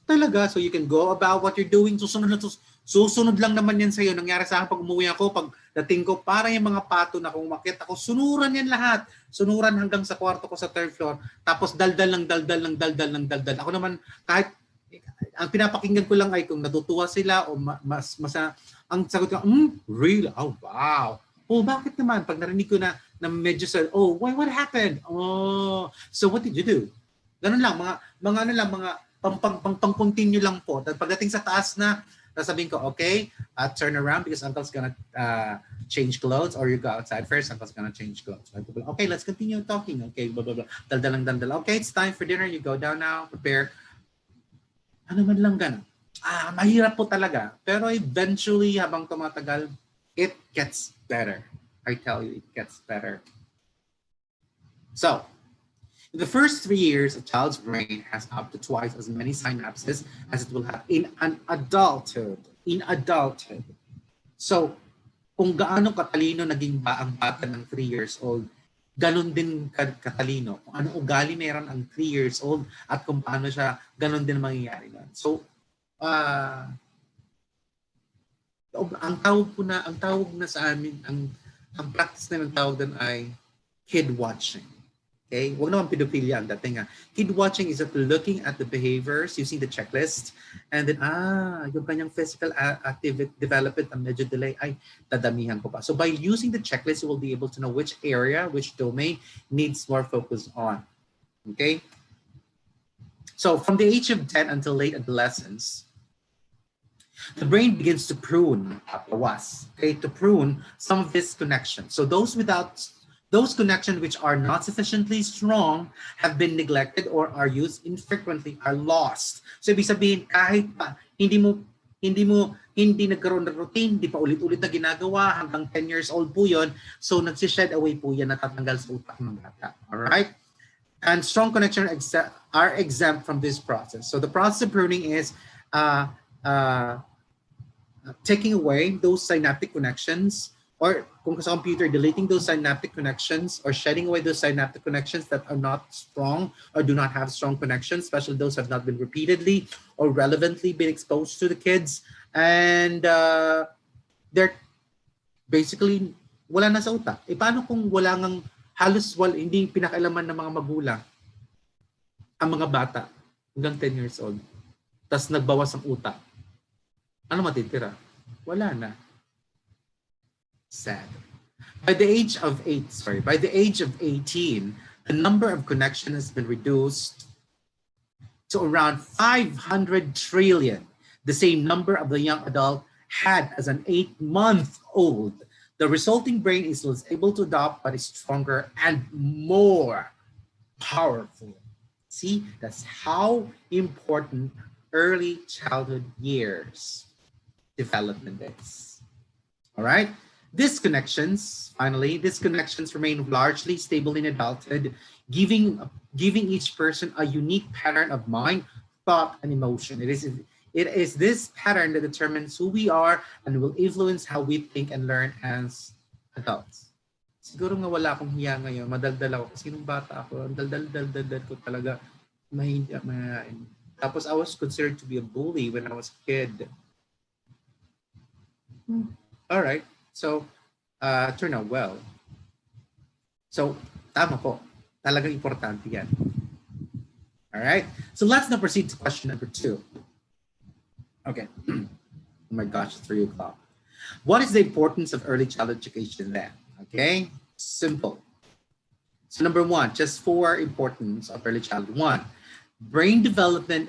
talaga, so you can go about what you're doing, susunod lang naman yan sa'yo. Nangyari sa akin pag umuwi ako, pag dating ko, parang yung mga pato na kung umakyat ako, sunuran yan lahat. Sunuran hanggang sa kwarto ko sa 3rd floor, tapos daldal. Ako naman, kahit, ang pinapakinggan ko lang ay kung natutuwa sila o ang sagot ko, really? Oh, wow. Oh, bakit naman? Pag narinig ko na medyo sa, what happened? Oh, so what did you do? Ganun lang, mga pang-continue lang po. Pagdating sa taas na, sasabihin ko, okay, turn around because uncle's gonna change clothes, or you go outside first, uncle's gonna change clothes. Okay, let's continue talking. Okay, blah, blah, blah. Daldal. Okay, it's time for dinner. You go down now, prepare. Ano man lang ganun. Mahirap po talaga. Pero eventually, habang tumatagal, it gets better. I tell you, it gets better. So, In the first 3 years, a child's brain has up to twice as many synapses as it will have in an adulthood. In adulthood. So, kung gaano katalino naging ang bata ng 3 years old, ganun din katalino. Kung ano ugali meron ang 3 years old at kung paano siya, ganun din mangyayari nun. So, ang tawag na sa amin, ang practice na ng tawag doon ay kid watching. Okay? Huwag naman pedophilia ang dating. Kid watching is looking at the behaviors using the checklist and then, yung kanyang physical activity development ang medyo delay, ay, dadamihan ko pa. So by using the checklist, you will be able to know which area, which domain needs more focus on. Okay? So from the age of 10 until late adolescence, the brain begins to prune, to prune some of these connections. So those connections which are not sufficiently strong have been neglected or are used infrequently are lost. So ibig sabihin, kahit pa hindi nagkaroon ng routine, hindi pa ulit-ulit na ginagawa, hanggang 10 years old po yun, so nagsished away po yan, natatanggal sa utak ng bata. Alright? And strong connections are exempt from this process. So the process of pruning is taking away those synaptic connections, or kung sa computer, deleting those synaptic connections or shedding away those synaptic connections that are not strong or do not have strong connections, especially those have not been repeatedly or relevantly been exposed to the kids. And they're basically wala na sa utak. E paano kung wala ngang hindi pinakailaman ng mga magulang ang mga bata hanggang 10 years old, tas nagbawas ang utak? Ano matitira? Wala na. Sad. By the age of 18, the number of connections has been reduced to around 500 trillion, the same number of the young adult had as an 8-month-old. The resulting brain is less able to adopt, but is stronger and more powerful. See, that's how important early childhood years development is. All right. These connections remain largely stable in adulthood, giving each person a unique pattern of mind, thought, and emotion. It is this pattern that determines who we are and will influence how we think and learn as adults. Siguro nga wala akong hiya ngayon, madaldal ako. Kasi nung bata ako, daldal ko talaga, mahihain. Tapos I was considered to be a bully when I was a kid. All right. So, turn out well. So, tama po. Talagang importante yan. All right. So, let's now proceed to question number 2. Okay. Oh my gosh, it's 3 o'clock. What is the importance of early childhood education then? Okay. Simple. So, number 1, just for importance of early childhood. 1, brain development,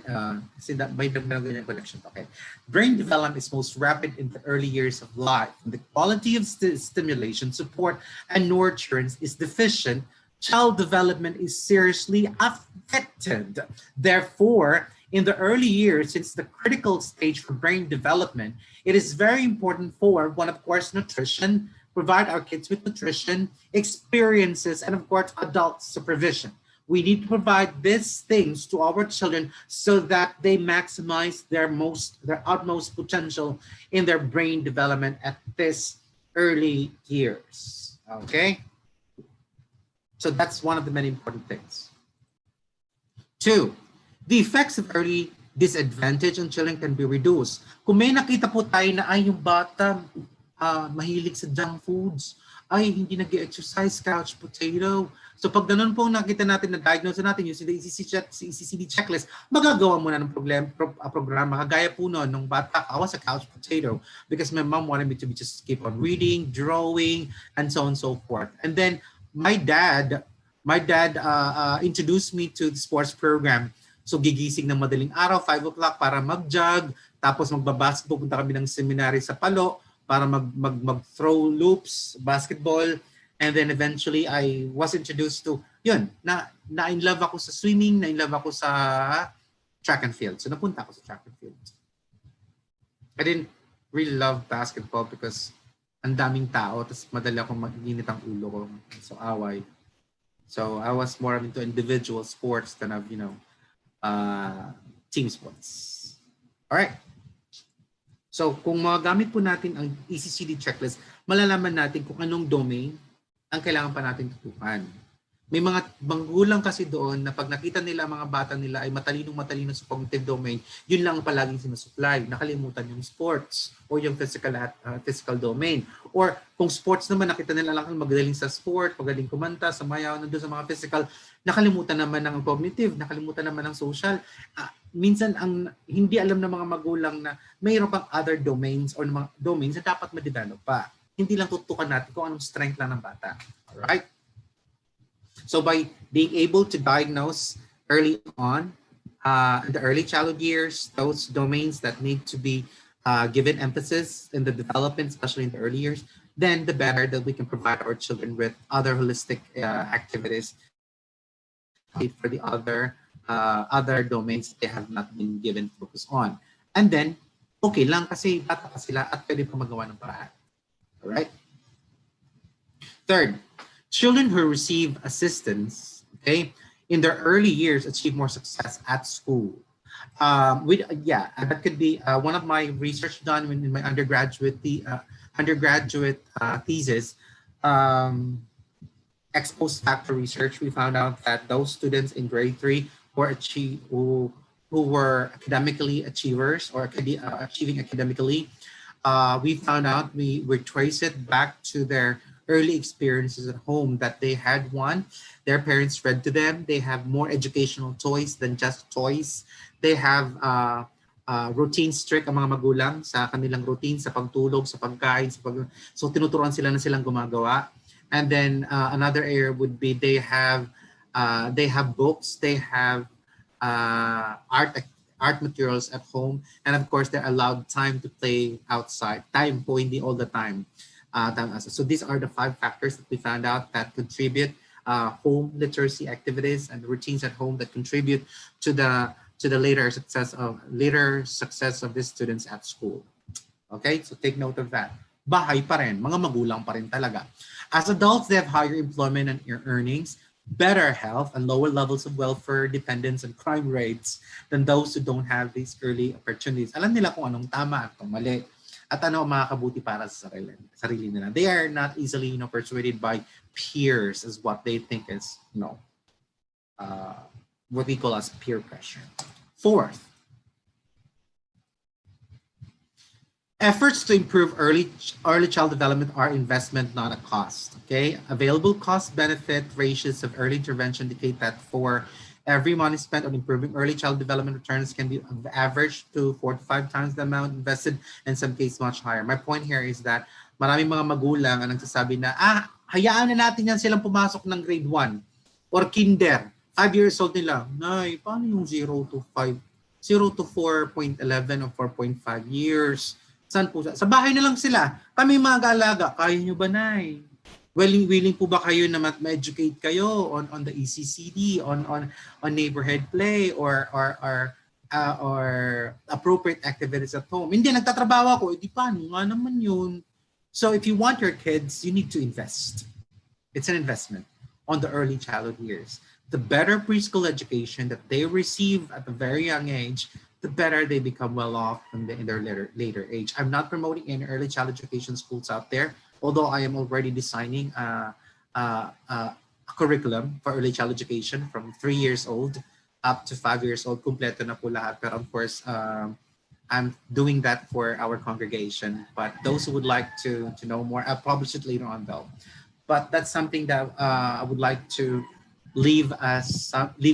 connection. Okay. Brain development is most rapid in the early years of life. When the quality of stimulation, support, and nurturance is deficient, child development is seriously affected. Therefore, in the early years, since the critical stage for brain development, it is very important for, one, of course, nutrition, provide our kids with nutrition, experiences, and of course, adult supervision. We need to provide these things to our children so that they maximize their utmost potential in their brain development at this early years. Okay? So that's one of the many important things. 2, the effects of early disadvantage on children can be reduced. Kung may nakita po tayo na ay yung bata mahilig sa junk foods, ay hindi nag-exercise, couch potato. So pag ganun po nakita natin, na-diagnose natin using the ECCD checklist, magagawa mo na ng programa. Kagaya po noon, nung bata, I was a couch potato because my mom wanted me to just keep on reading, drawing, and so on and so forth. And then my dad introduced me to the sports program. So gigising ng madaling araw, 5 o'clock para mag-jog, tapos magbabasketball, punta kami ng seminary sa Palo para mag-throw loops, basketball. And then eventually, I was introduced to, na-in love ako sa swimming, na-in love ako sa track and field. So napunta ako sa track and field. I didn't really love basketball because ang daming tao, tapos madali akong mag-init ang ulo ko. So away. So I was more into individual sports than of, team sports. All right. So kung magagamit po natin ang ECCD checklist, malalaman natin kung anong domain ang kailangan pa natin tutukan. May mga magulang kasi doon na pag nakita nila mga bata nila ay matalino sa cognitive domain, yun lang ang palaging sinusupply. Nakalimutan yung sports o yung physical domain. Or kung sports naman, nakita nila lang magaling sa sport, magaling kumanta, sumayaw, nandun sa mga physical, nakalimutan naman ng cognitive, nakalimutan naman ng social. Minsan ang hindi alam ng mga magulang na mayroon pang other domains or mga domains na dapat ma-develop pa. Hindi lang tutukan natin kung anong strength lang ng bata. Alright? So by being able to diagnose early on, in the early childhood years, those domains that need to be given emphasis in the development, especially in the early years, then the better that we can provide our children with other holistic activities for the other domains they have not been given focus on. And then, okay lang kasi bata pa sila at pwede pa magawa ng paraan. Alright? Third, children who receive assistance, okay, in their early years achieve more success at school. That could be one of my research done in my undergraduate thesis. Ex post facto research, we found out that those students in grade 3 who were academically achievers or achieving academically, we found out we trace it back to their early experiences at home, that they had one, their parents read to them, they have more educational toys than just toys, they have routine strict ang mga magulang sa kanilang routine, sa pagtulog, sa pagkain, so tinuturuan sila na silang gumagawa. And then another area would be they have books, they have art materials at home, and of course they're allowed time to play outside. Time po, hindi all the time. So these are the 5 factors that we found out that contribute home literacy activities and routines at home that contribute to the later success of these students at school. Okay, so take note of that. Bahay pa rin, mga magulang pa rin talaga. As adults, they have higher employment and earnings, better health, and lower levels of welfare, dependence, and crime rates than those who don't have these early opportunities. Alam nila kung anong tama at kung mali, at ano ang makakabuti para sa sarili nila. They are not easily, persuaded by peers as what they think is, what we call as peer pressure. Fourth, efforts to improve early child development are investment, not a cost. Okay, available cost-benefit ratios of early intervention indicate that for every money spent on improving early child development, returns can be averaged to 4 to 5 times the amount invested, in some cases much higher. My point here is that maraming mga magulang ang nagsasabi na, hayaan na natin yan silang pumasok ng grade 1 or kinder. 5 years old nila. Nay, paano yung 0 to 4.11 or 4.5 years? Saan po? Sa bahay na lang sila. Kami mga alaga. Kaya nyo ba, Nay? Willing po ba kayo na ma-educate kayo on the ECCD, on neighborhood play or appropriate activities at home? Hindi, nagtatrabaho ako. Di paano nga naman yun? So if you want your kids, you need to invest. It's an investment on the early childhood years. The better preschool education that they receive at a very young age, the better they become well off in their later age. I'm not promoting any early child education schools out there, although I am already designing a curriculum for early child education from 3 years old up to 5 years old. Kompleto na po lahat. But of course, I'm doing that for our congregation. But those who would like to know more, I'll publish it later on though. But that's something that I would like to leave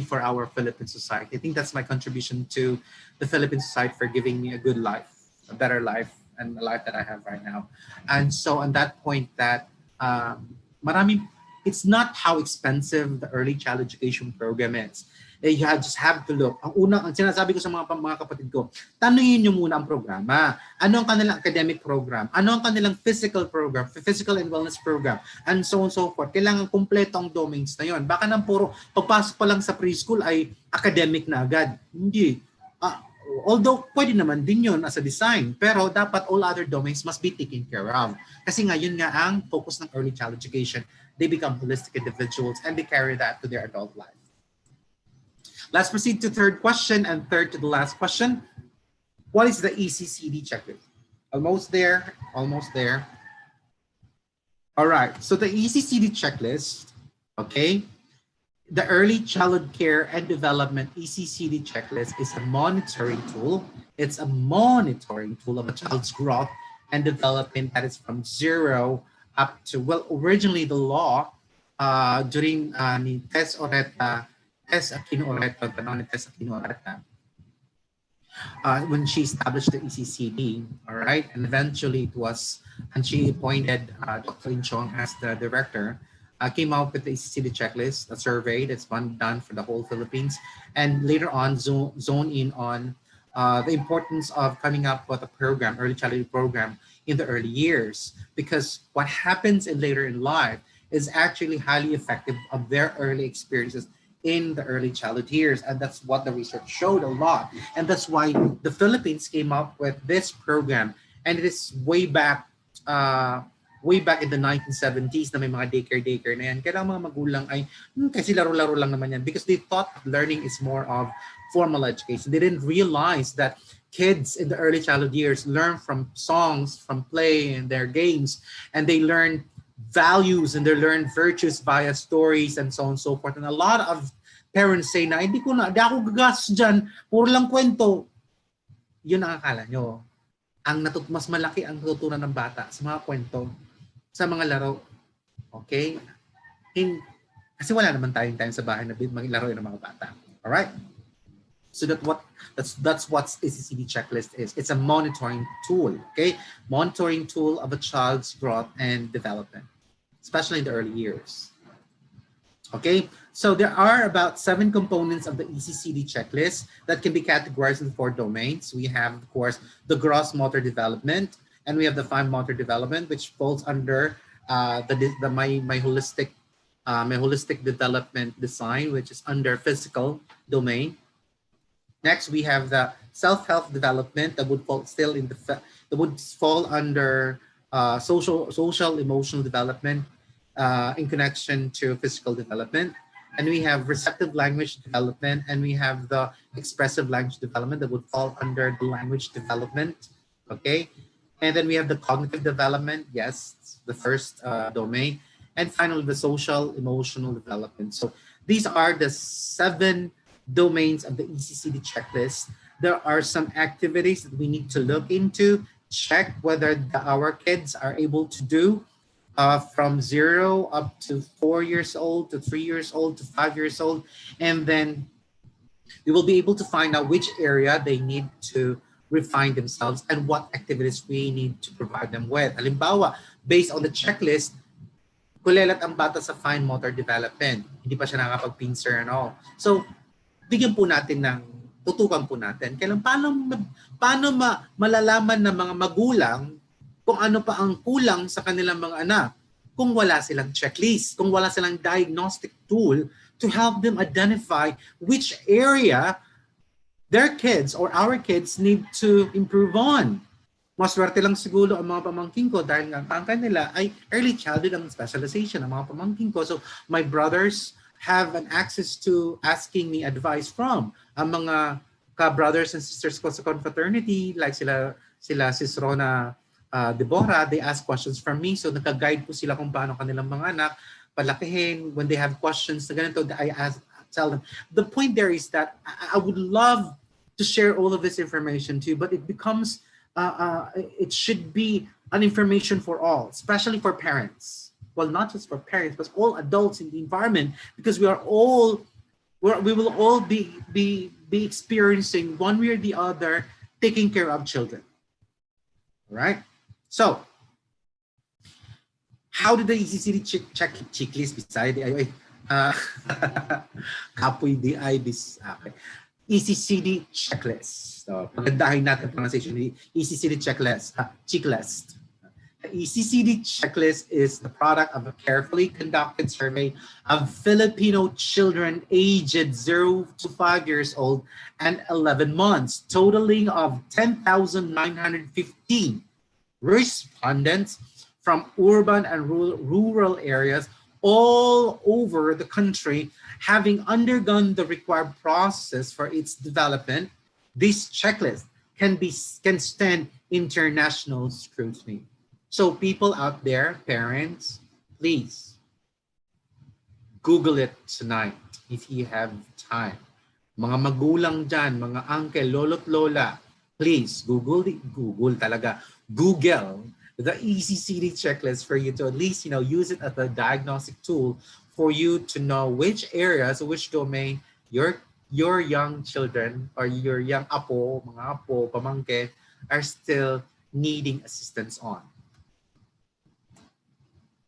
for our Philippine society. I think that's my contribution to the Philippine society for giving me a good life, a better life, and the life that I have right now. And so on that point that it's not how expensive the early child education program is. You just have to look. Ang sinasabi ko sa mga kapatid ko, tanungin nyo muna ang programa. Ano ang kanilang academic program? Ano ang kanilang physical program, physical and wellness program, and so on and so forth. Kailangan kumpleto ang domains na yon. Baka nang puro pagpasok pa lang sa preschool ay academic na agad. Hindi. Although pwede naman din yun as a design, pero dapat all other domains must be taken care of. Kasi nga, yun nga ang focus ng early child education. They become holistic individuals and they carry that to their adult life. Let's proceed to third question and third to the last question. What is the ECCD checklist? Almost there, almost there. All right, so the ECCD checklist, okay, the Early Childhood Care and Development ECCD checklist is a monitoring tool. It's a monitoring tool of a child's growth and development that is from 0 up to, well, originally the law during ni Tess Oreta, Tess Aquino Oreta, ni Tess Aquino Oreta, when she established the ECCD, all right, and eventually it was, and she appointed Dr. Inchong as the director, came out with the ECCD checklist, a survey that's been done for the whole Philippines, and later on zone in on the importance of coming up with a program, early childhood program in the early years, because what happens in later in life is actually highly effective of their early experiences in the early childhood years, and that's what the research showed a lot, and that's why the Philippines came up with this program, and it is way back in the 1970s na may mga daycare na yan. Kaya ang mga magulang ay, kasi laro-laro lang naman yan, because they thought learning is more of formal education. They didn't realize that kids in the early childhood years learn from songs, from play and their games, and they learn values and they learn virtues via stories and so on and so forth. And a lot of parents say na, di ako gagas dyan, puro lang kwento. Yun ang akala nyo. Mas malaki ang natutunan ng bata sa mga kwento, sa mga laro. Okay? Kasi wala naman tayong time sa bahay na maglaro ng mga bata. Alright? So that's what ECCD checklist is. It's a monitoring tool. Okay? Monitoring tool of a child's growth and development, especially in the early years. Okay? So there are about 7 components of the ECCD checklist that can be categorized in 4 domains. We have, of course, the gross motor development, and we have the fine motor development, which falls under my holistic development design, which is under physical domain. Next, we have the self-help development that would fall under social emotional development in connection to physical development. And we have receptive language development, and we have the expressive language development that would fall under the language development. Okay. And then we have the cognitive development, yes, the first domain. And finally, the social emotional development. So these are the 7 domains of the ECCD checklist. There are some activities that we need to look into, check whether our kids are able to do from 0 up to 4 years old, to 3 years old, to 5 years old. And then we will be able to find out which area they need to refine themselves and what activities we need to provide them with. Halimbawa, based on the checklist, kulelat ang bata sa fine motor development. Hindi pa siya nakakapag-pincer and all. So, tutukan po natin. Paano malalaman ng mga magulang kung ano pa ang kulang sa kanilang mga anak kung wala silang checklist, kung wala silang diagnostic tool to help them identify which area their kids or our kids need to improve on. Maswerte lang siguro ang mga pamangkin ko dahil ang kanila ay early childhood ang specialization ng mga pamangkin ko. So my brothers have an access to asking me advice from ang mga ka-brothers and sisters ko sa confraternity, like sila Sis Rona Deborah, they ask questions from me. So naka-guide po sila kung paano kanilang mga anak palakihin. When they have questions na ganito, tell them. The point there is that I would love to share all of this information to you, but it becomes, it should be an information for all, especially for parents. Well, not just for parents, but all adults in the environment, because we will all be experiencing one way or the other taking care of children. All right. So, how did the ECCD checklist beside the kapoy di ay bis okay. ECCD checklist. So, pagandahin natin pronunciation ni ECCD checklist. The ECCD checklist is the product of a carefully conducted survey of Filipino children aged 0 to 5 years old and 11 months, totaling of 10,915 respondents from urban and rural areas all over the country. Having undergone the required process for its development, this checklist can stand international scrutiny. So people out there, parents, please Google it tonight if you have time. Mga magulang dyan, mga uncle, lolo't lola, please Google talaga. Google the ECCD checklist for you to at least, use it as a diagnostic tool for you to know which areas or which domain your young children or your young apo, mga apo, pamangkin are still needing assistance on.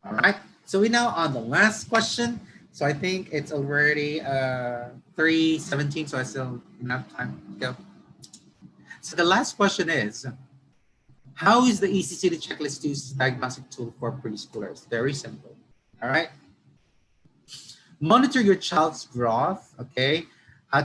All right, so we now on the last question. So I think it's already 3:17, so I still enough time to go. So the last question is, how is the ECCD checklist used as a diagnostic tool for preschoolers? Very simple. All right. Monitor your child's growth, okay?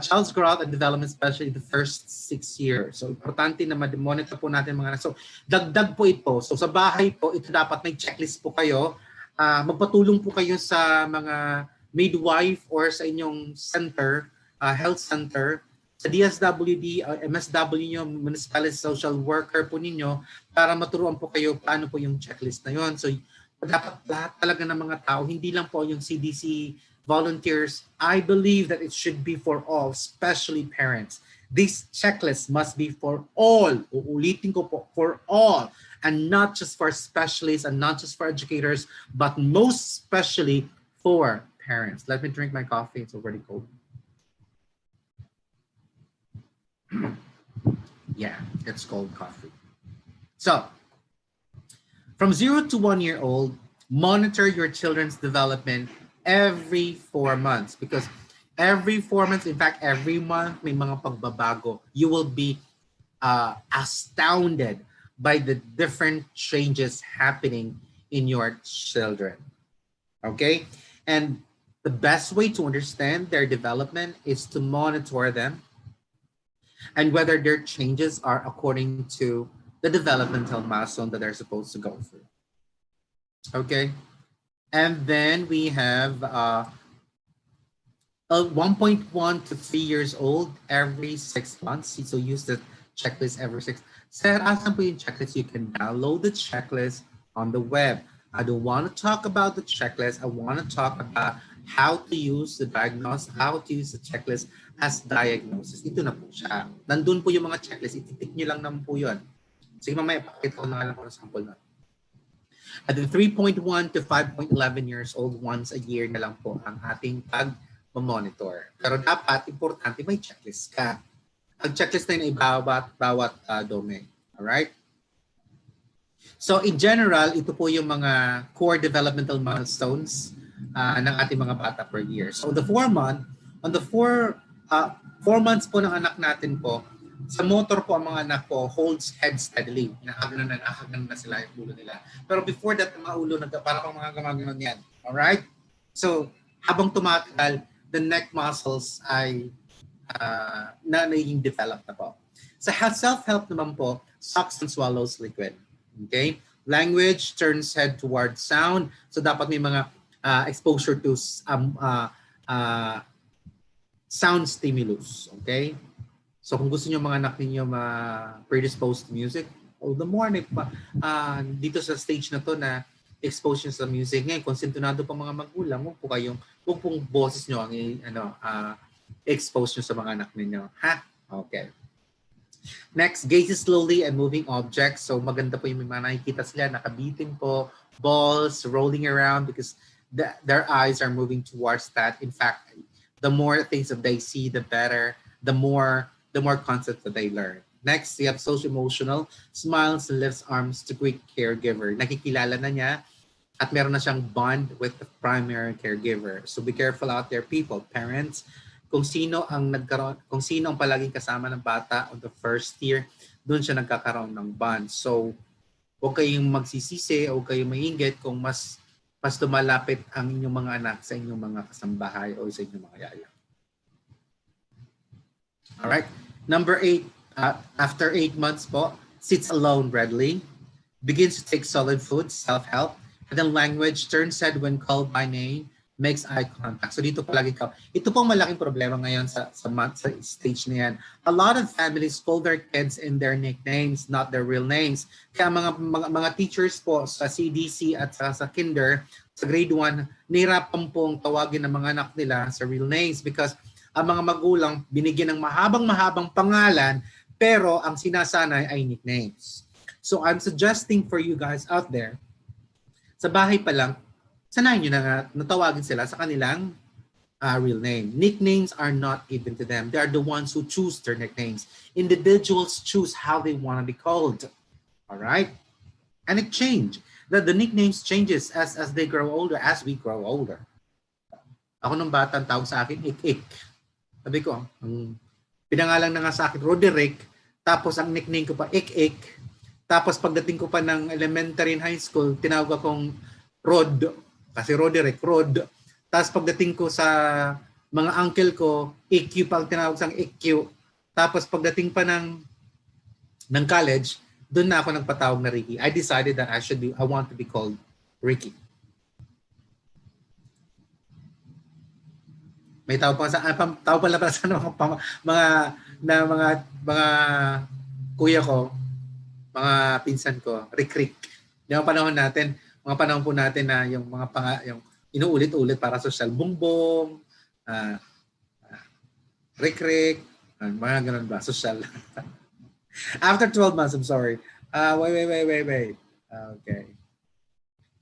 Child's growth and development, especially the first 6 years. So, importante na monitor po natin mga anak. So, dagdag po ito. So, sa bahay po, ito dapat may checklist po kayo. Magpatulong po kayo sa mga midwife or sa inyong center, health center, sa DSWD, MSW nyo, Municipal Social Worker po ninyo, para maturuan po kayo paano po yung checklist na yon. So, dapat lahat talaga ng mga tao, hindi lang po yung CDC volunteers. I believe that it should be for all, especially parents. This checklist must be for all. Uulitin ko po, for all, and not just for specialists and not just for educators, but most especially for parents. Let me drink my coffee. It's already cold. Yeah, it's cold coffee. So, from 0 to 1 year old, monitor your children's development every 4 months, because every 4 months, in fact, every month, may mga pagbabago. You will be astounded by the different changes happening in your children. Okay? And the best way to understand their development is to monitor them and whether their changes are according to the developmental milestone that they're supposed to go through. Okay? And then we have 1.1 to 3 years old every 6 months. So use the checklist every 6. Sir, asan po yung checklist? You can download the checklist on the web. I don't want to talk about the checklist. I want to talk about how to use the how to use the checklist as diagnosis. Ito na po siya. Nandun po yung mga checklist. Ititik nyo lang naman po yun. Sige, mamaya, pakita ko na lang po ng sample na. At the 3.1 to 5.11 years old, once a year na lang po ang ating pag-monitor. Pero dapat, importante, may checklist ka. Ang checklist na yun ay bawat domain. Alright? So, in general, ito po yung mga core developmental milestones ng ating mga bata per year. So, the 4 months po ng anak natin po, sa motor po, ang mga anak po holds head steadily. Nakagano na sila yung ulo nila. Pero before that, mga ulo, para pang mga gumagano yan. Alright? So, habang tumatagal, the neck muscles ay naging developed na po. Sa self-help naman po, sucks and swallows liquid. Okay? Language turns head towards sound. So, dapat may mga exposure to sound stimulus. Okay? So kung gusto niyo mga anak niyo predisposed to music, the more dito sa stage na to na expose niyo sa music. Ngayon, kung sintonado pa mga magulang, huwag pong boses niyo ang expose niyo sa mga anak niyo. Ha? Okay. Next, gazes slowly and moving objects. So maganda po yung mga nakikita sila, nakabitin po, balls rolling around because their eyes are moving towards that. In fact, the more things that they see, the better, the more concepts that they learn. Next, you have social emotional, smiles and lifts arms to greet caregiver. Nakikilala na niya at meron na siyang bond with the primary caregiver. So be careful out there, people, parents, kung sino ang palaging kasama ng bata on the first year, doon siya nagkakaroon ng bond. So Huwag kayong magsisisi o huwag kayong mainggit kung mas lumalapit ang inyong mga anak sa inyong mga kasambahay o sa inyong mga yaya. Alright. Number 8, after 8 months po, sits alone readily, begins to take solid food, self-help, and then language, turns head when called by name, makes eye contact. So dito palagi ka. Ito pong malaking problema ngayon sa stage na yan. A lot of families call their kids in their nicknames, not their real names. Kaya mga teachers po sa CDC at sa kinder, sa grade 1, nahirapan pong tawagin ng mga anak nila sa real names because ang mga magulang binigyan ng mahabang pangalan pero ang sinasanay ay nicknames. So I'm suggesting for you guys out there, sa bahay pa lang, sanayin nyo na natawagin sila sa kanilang real name. Nicknames are not given to them. They are the ones who choose their nicknames. Individuals choose how they want to be called. All right? And it changed. The nicknames changes as they grow older, as we grow older. Ako nung bata, ang tawag sa akin, Ik-Ik. Sabi ko, pinangalan na nga sa akin, Roderick, tapos ang nickname ko pa, Ik-Ik. Tapos pagdating ko pa ng elementary and high school, tinawag akong Rod, kasi Roderick, Rod. Tapos pagdating ko sa mga uncle ko, EQ pa ang tinawag sa EQ. Tapos pagdating pa ng college, doon na ako nagpatawag na Ricky. I decided that I want to be called Ricky. May tawag pala sa mga kuya ko, mga pinsan ko, Rick. Yung panahon po natin na yung yung inuulit-ulit para social, Bongbong, Rick, mga ganun ba, social. After 12 months, I'm sorry. Wait. Okay.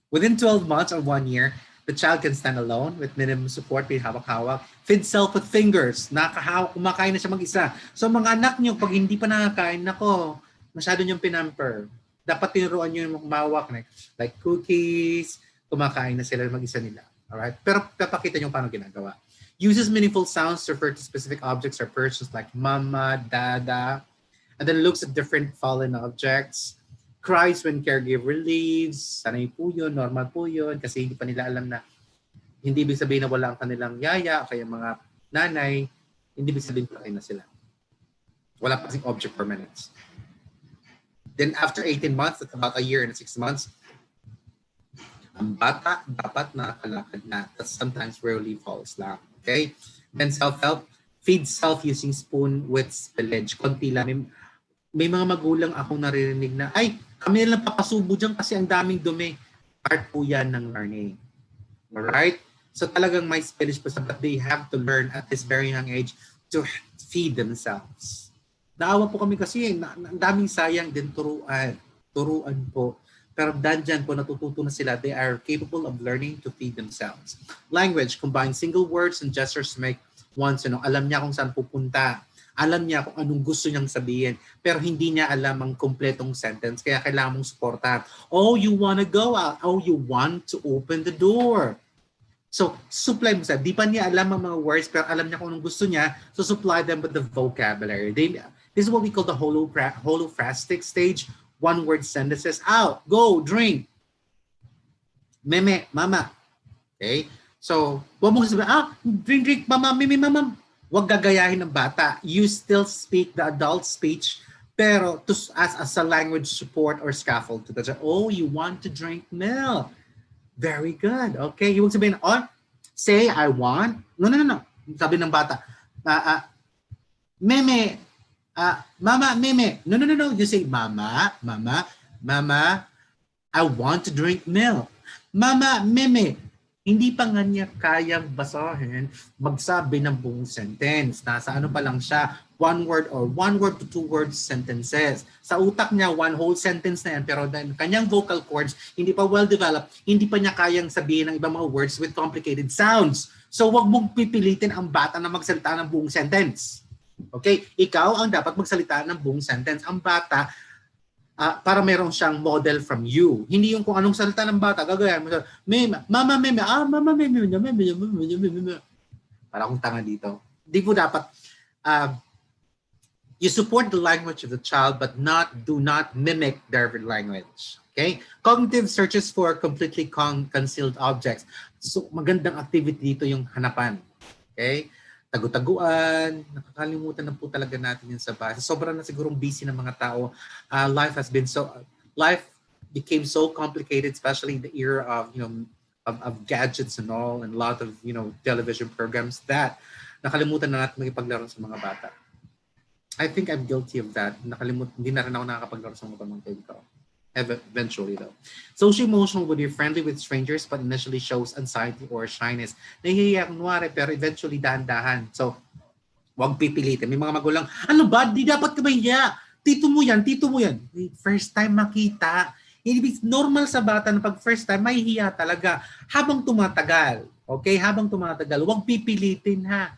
Within 12 months or 1 year, the child can stand alone with minimum support, may hawak-hawak, feed self with fingers, nakahawak, kumakain na siya mag-isa. So mga anak niyo, pag hindi pa nakakain, nako, masyado niyong pinamper. Dapat tinuruan niyo yung mawak, like cookies, kumakain na sila mag-isa nila. Alright? Pero papakita niyo paano ginagawa. Uses meaningful sounds to refer to specific objects or persons like mama, dada, and then looks at different fallen objects. Cries when caregiver leaves. Sanay po yun, normal po yun, kasi hindi pa nila alam na hindi ibig sabihin na wala ang kanilang yaya, kaya mga nanay, hindi ibig sabihin patay na sila. Wala pa kasing object permanence. Then after 18 months, that's about a year and 6 months, ang bata dapat nakakalakad na, but sometimes rarely falls lang. Okay? Then self-help, feed self using spoon with spillage. Konti lang. May mga magulang akong naririnig na, ay, kami lang papasubo dyan kasi ang daming dumi. Part po yan ng learning. Alright? So talagang may spillage po but they have to learn at this very young age to feed themselves. Naawa po kami kasi, ang daming sayang din turuan. Turuan po. Pero dyan po natututo na sila. They are capable of learning to feed themselves. Language, combine single words and gestures to make once, alam niya kung saan pupunta. Alam niya kung anong gusto niyang sabihin, pero hindi niya alam ang kompletong sentence, kaya kailangan mong supportahan. Oh, you wanna go out. Oh, you want to open the door. So, supply mo sa. Di pa niya alam ang mga words, pero alam niya kung anong gusto niya, so supply them with the vocabulary. This is what we call the holophrastic stage. One-word sentences. Out, go, drink. Meme, mama. Okay? So, huwag mong sabihin, drink, mama, meme, mama. Huwag gagayahin ng bata. You still speak the adult speech, pero as a language support or scaffold to that. Oh, you want to drink milk. Very good. Okay, huwag sabihin, say I want. No. Sabi ng bata, meme, mama, meme. No. You say, mama, I want to drink milk. Mama, meme. Hindi pa nga niya kayang basahin, magsabi ng buong sentence. Nasa ano pa lang siya, one word to 2 word sentences. Sa utak niya, one whole sentence na yan, pero then kanyang vocal cords, hindi pa well developed, hindi pa niya kayang sabihin ng ibang mga words with complicated sounds. So wag mong pipilitin ang bata na magsalita ng buong sentence. Okay? Ikaw ang dapat magsalita ng buong sentence. Ang bata, para meron siyang model from you. Hindi yung kung anong salita ng bata, gagawin mo. Mama, meme, para akong tanga dito. Di po dapat, You support the language of the child, but do not mimic their language. Okay? Cognitive searches for completely concealed objects. So, magandang activity dito yung hanapan. Okay? Tagu-taguan, nakakalimutan na po talaga natin yun sa bahay. Sobrang na sigurong busy ng mga tao. Life became so complicated, especially in the era of, of gadgets and all, and a lot of, television programs, that nakalimutan na natin makipaglaro sa mga bata. I think I'm guilty of that. Hindi na rin ako nakakapaglaro sa mga pamangkin ko. Eventually, though. Social emotional would be friendly with strangers but initially shows anxiety or shyness. Nahihiya kunwari pero eventually dahan-dahan. So, huwag pipilitin. May mga magulang, ano ba? Di dapat ka mahiya. Tito mo yan. First time makita. Normal sa bata na pag first time, mahihiya talaga. Habang tumatagal, okay? Habang tumatagal, huwag pipilitin ha.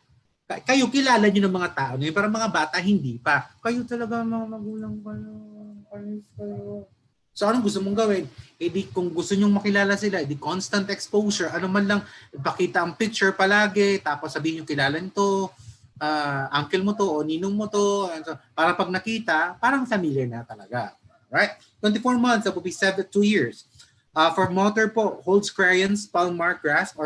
Kayo kilala niyo ng mga tao niyo, pero mga bata hindi pa. Kayo talaga mga magulang kayo. So anong gusto mong gawin? Kung gusto niyo makilala sila, constant exposure, ano man lang, ipakita ang picture palagi, tapos sabihin niyo kilala nito, uncle mo to o ninong mo to, para pag nakita, parang familiar na talaga. Right? 24 months, that will be 2 years. For motor po, holds crayons, palm mark, grasp,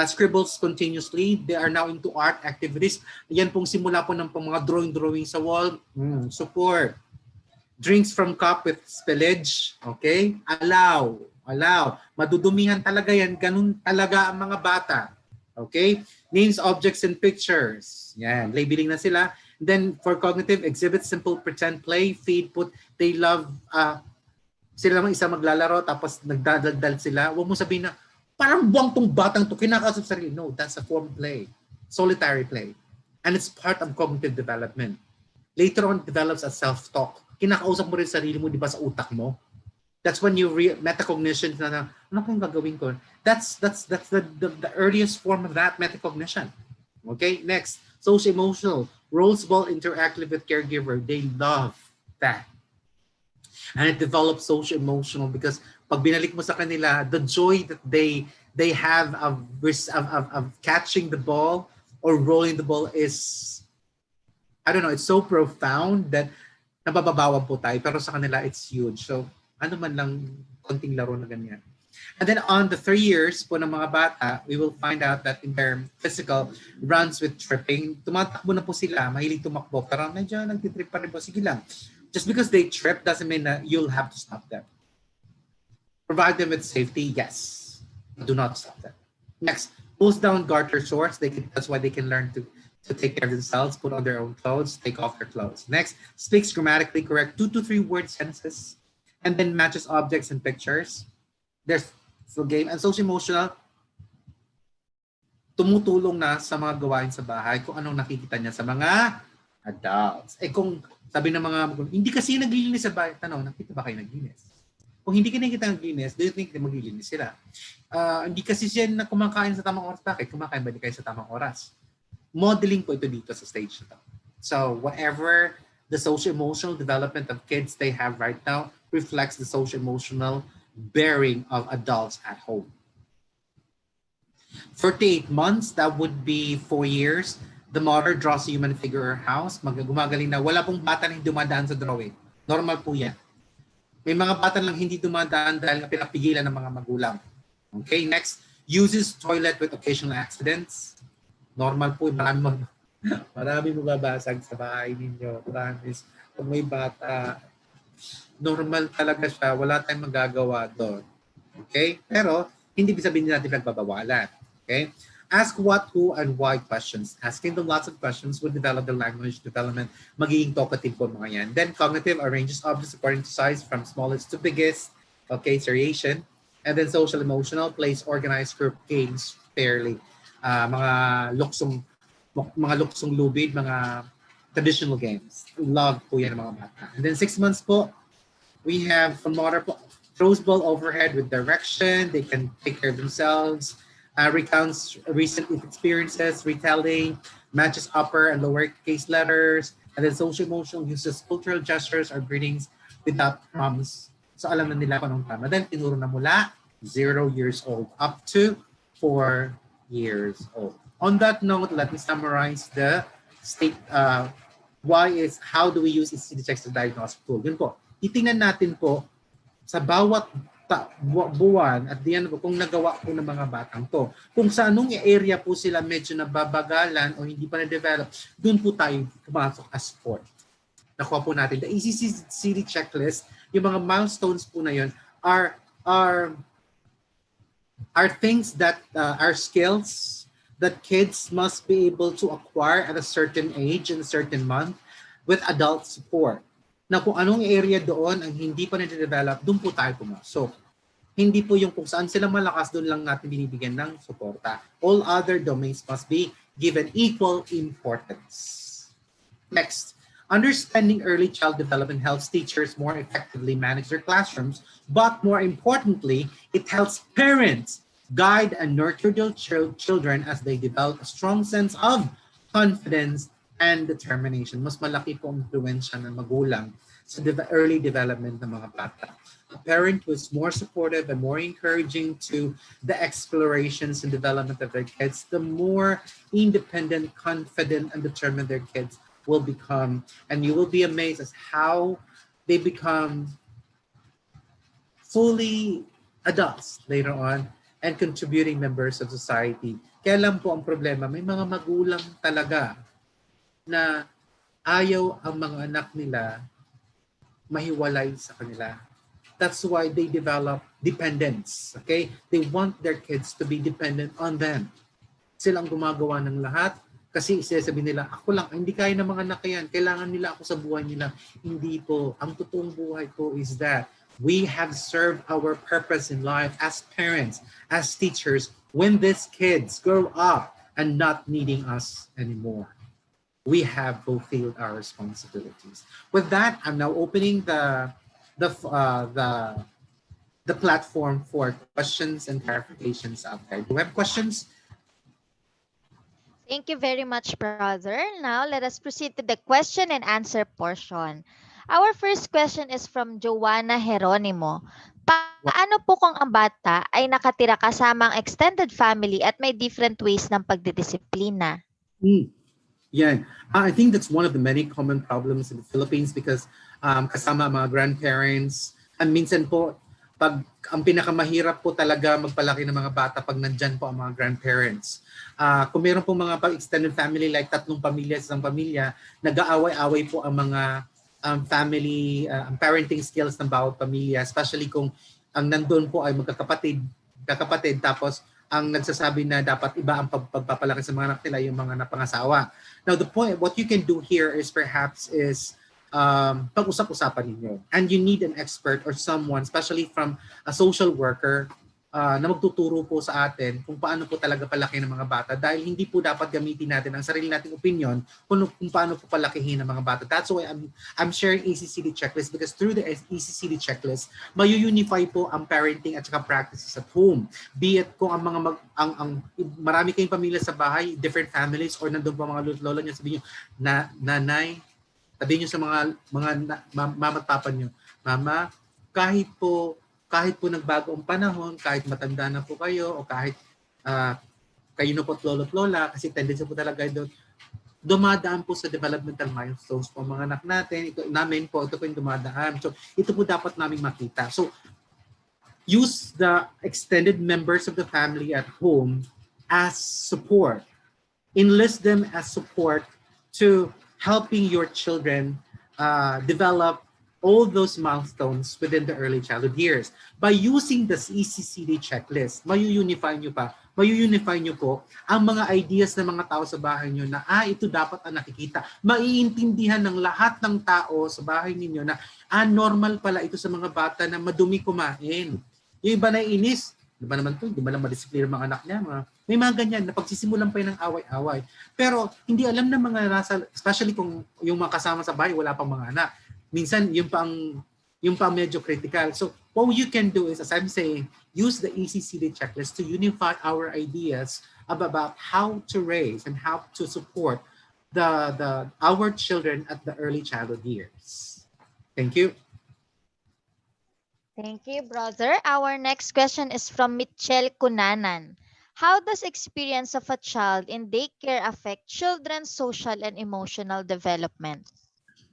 scribbles continuously. They are now into art activities. Yan pong simula po ng mga drawing sa wall. Support. Drinks from cup with spillage. Okay? Allow. Madudumihan talaga yan. Ganun talaga ang mga bata. Okay? Names, objects, and pictures. Yan. Labeling na sila. Then for cognitive, exhibit simple pretend play, feed, put. They love, sila naman isa maglalaro tapos nagdadaldal sila. Huwag mo sabihin na, parang buwang tong batang to, kinakasap sarili. No, that's a form of play. Solitary play. And it's part of cognitive development. Later on, it develops as self-talk. Kinakausap mo rin sarili mo, di ba, sa utak mo? That's when you metacognition na ano kayong gagawin ko? That's the earliest form of that, metacognition. Okay, next, social-emotional. Roles ball interactive with caregiver. They love that. And it develops social-emotional because pag binalik mo sa kanila, the joy that they have of catching the ball or rolling the ball is, I don't know, it's so profound that nabababawan po tayo, pero sa kanila it's huge. So ano man lang, konting laro na ganyan. And then on the 3 years po ng mga bata, we will find out that in their physical runs with tripping, tumatakbo na po sila, mahilig tumakbo, pero medyo nagtitrip pa rin po, sige lang. Just because they trip doesn't mean that you'll have to stop them. Provide them with safety, yes. Do not stop them. Next, pulls down garter shorts. That's why they can learn to take care of themselves, put on their own clothes, take off their clothes. Next, speaks grammatically correct 2 to 3 word sentences, and then matches objects and pictures. There's the game. And social emotional, tumutulong na sa mga gawain sa bahay kung anong nakikita niya sa mga adults. Kung sabi ng mga magulang, hindi kasi naglilinis sa bahay. Tanong, nakita ba kayo naglilinis? Kung hindi ka nakita naglilinis, do you think na maglilinis sila? Hindi kasi siya na kumakain sa tamang oras. Bakit? Kumakain ba di kayo sa tamang oras? Modeling po ito dito sa stage na to. So whatever the social-emotional development of kids they have right now reflects the social-emotional bearing of adults at home. 48 months, that would be 4 years. The mother draws a human figure or house. Gumagaling na. Wala pong bata na hindi dumadaan sa drawing. Normal po yan. May mga bata lang hindi dumadaan dahil pinapigilan ng mga magulang. Okay, next. Uses toilet with occasional accidents. Normal po. Marami mababasag sa bahay ninyo. Promise. Kung may bata, normal talaga siya. Wala tayong magagawa doon. Okay? Pero, hindi sabihin natin nagbabawalan. Okay? Ask what, who, and why questions. Asking them lots of questions would develop the language development. Magiging talkative po mga yan. Then cognitive arranges objects according to size from smallest to biggest. Okay, seriation. And then social emotional plays organized group games fairly. Mga luksong lubid, mga traditional games. Love po yan ng mga bata. And then 6 months po, we have from motor po, throws ball overhead with direction. They can take care of themselves. Recounts recent experiences, retelling, matches upper and lower case letters, and then social emotional uses cultural gestures or greetings without prompts. So alam na nila kung anong tama. Then tinuro na mula 0 years old up to 4 years old. On that note, let me summarize the Why is, how do we use ECCD checks as a diagnostic tool? Yun po, titingnan natin po sa bawat buwan at the end po kung nagawa po ng mga batang to. Kung sa anong area po sila medyo nababagalan o hindi pa na-develop, doon po tayo pumasok as support. Nakuha po natin. The ECCD checklist, yung mga milestones po na yun are things that are skills that kids must be able to acquire at a certain age and a certain month with adult support. Na kung anong area doon ang hindi pa na-develop, doon po tayo pumasok. Hindi po yung kung saan sila malakas, doon lang natin binibigyan ng suporta. All other domains must be given equal importance. Next, understanding early child development helps teachers more effectively manage their classrooms, but more importantly, it helps parents guide and nurture their children as they develop a strong sense of confidence and determination. Mas malaki po ang influensya ng magulang sa early development ng mga bata. A parent who is more supportive and more encouraging to the explorations and development of their kids, the more independent, confident, and determined their kids will become. And you will be amazed at how they become fully adults later on and contributing members of society. Kaya lang po ang problema, may mga magulang talaga na ayaw ang mga anak nila mahiwalay sa kanila. That's why they develop dependence. Okay? They want their kids to be dependent on them. Silang gumagawa ng lahat kasi isasabihin nila, ako lang, hindi kaya ng mga anak yan. Kailangan nila ako sa buhay nila. Hindi po. Ang totoong buhay po is that we have served our purpose in life as parents, as teachers, when these kids grow up and not needing us anymore. We have fulfilled our responsibilities. With that, I'm now opening the platform for questions and clarifications out there. Do we have questions? Thank you very much, brother. Now, let us proceed to the question and answer portion. Our first question is from Joanna Jeronimo. Paano po kung ang bata ay nakatira kasama ang extended family at may different ways ng pagdidisiplina? Yeah, I think that's one of the many common problems in the Philippines because kasama mga grandparents, and minsan po, pag ang pinakamahirap po talaga magpalaki ng mga bata pag nandyan po ang mga grandparents. Kung meron po mga extended family like 3 pamilya sa isang pamilya, nag-aaway-away po ang mga family, parenting skills ng bawat pamilya, especially kung ang nandun po ay magkakapatid, tapos ang nagsasabi na dapat iba ang pagpapalaki sa mga anak nila, yung mga napangasawa. Now, the point, what you can do here is perhaps pag-usap-usapan ninyo. And you need an expert or someone, especially from a social worker, na magtuturo po sa atin kung paano po talaga palaki ng mga bata dahil hindi po dapat gamitin natin ang sarili nating opinion kung paano po palakihin ng mga bata. That's why I'm sharing ECCD checklist because through the ECCD checklist, mayu-unify po ang parenting at saka practices at home. Be it kung ang mga marami kayong pamilya sa bahay, different families, or nandun pa mga lola niyo, sabihin niyo, nanay, sabihin niyo sa mga mama at papa niyo, mama, kahit po nagbago ang panahon, kahit matanda na po kayo, o kahit kayo na po at lolo at lola, kasi tendency po talaga doon, dumadaan po sa developmental milestones po mga anak natin, ito po yung dumadaan. So, ito po dapat namin makita. So, use the extended members of the family at home as support. Enlist them as support to helping your children develop all those milestones within the early childhood years. By using this ECCD checklist, mayu-unify nyo po ang mga ideas ng mga tao sa bahay nyo na ito dapat ang nakikita. Maiintindihan ng lahat ng tao sa bahay ninyo na normal pala ito sa mga bata na madumi kumain. Yung iba na inis, di ba naman to, di ba lang madisiplina mga anak niya, may mga ganyan na pagsisimulan pa yun ng away-away. Pero hindi alam ng mga nasa, especially kung yung mga kasama sa bahay, wala pang mga anak. Minsan, yung pang medyo critical. So, what you can do is, as I'm saying, use the ECCD checklist to unify our ideas about how to raise and how to support our children at the early childhood years. Thank you. Thank you, brother. Our next question is from Mitchell Kunanan. How does experience of a child in daycare affect children's social and emotional development?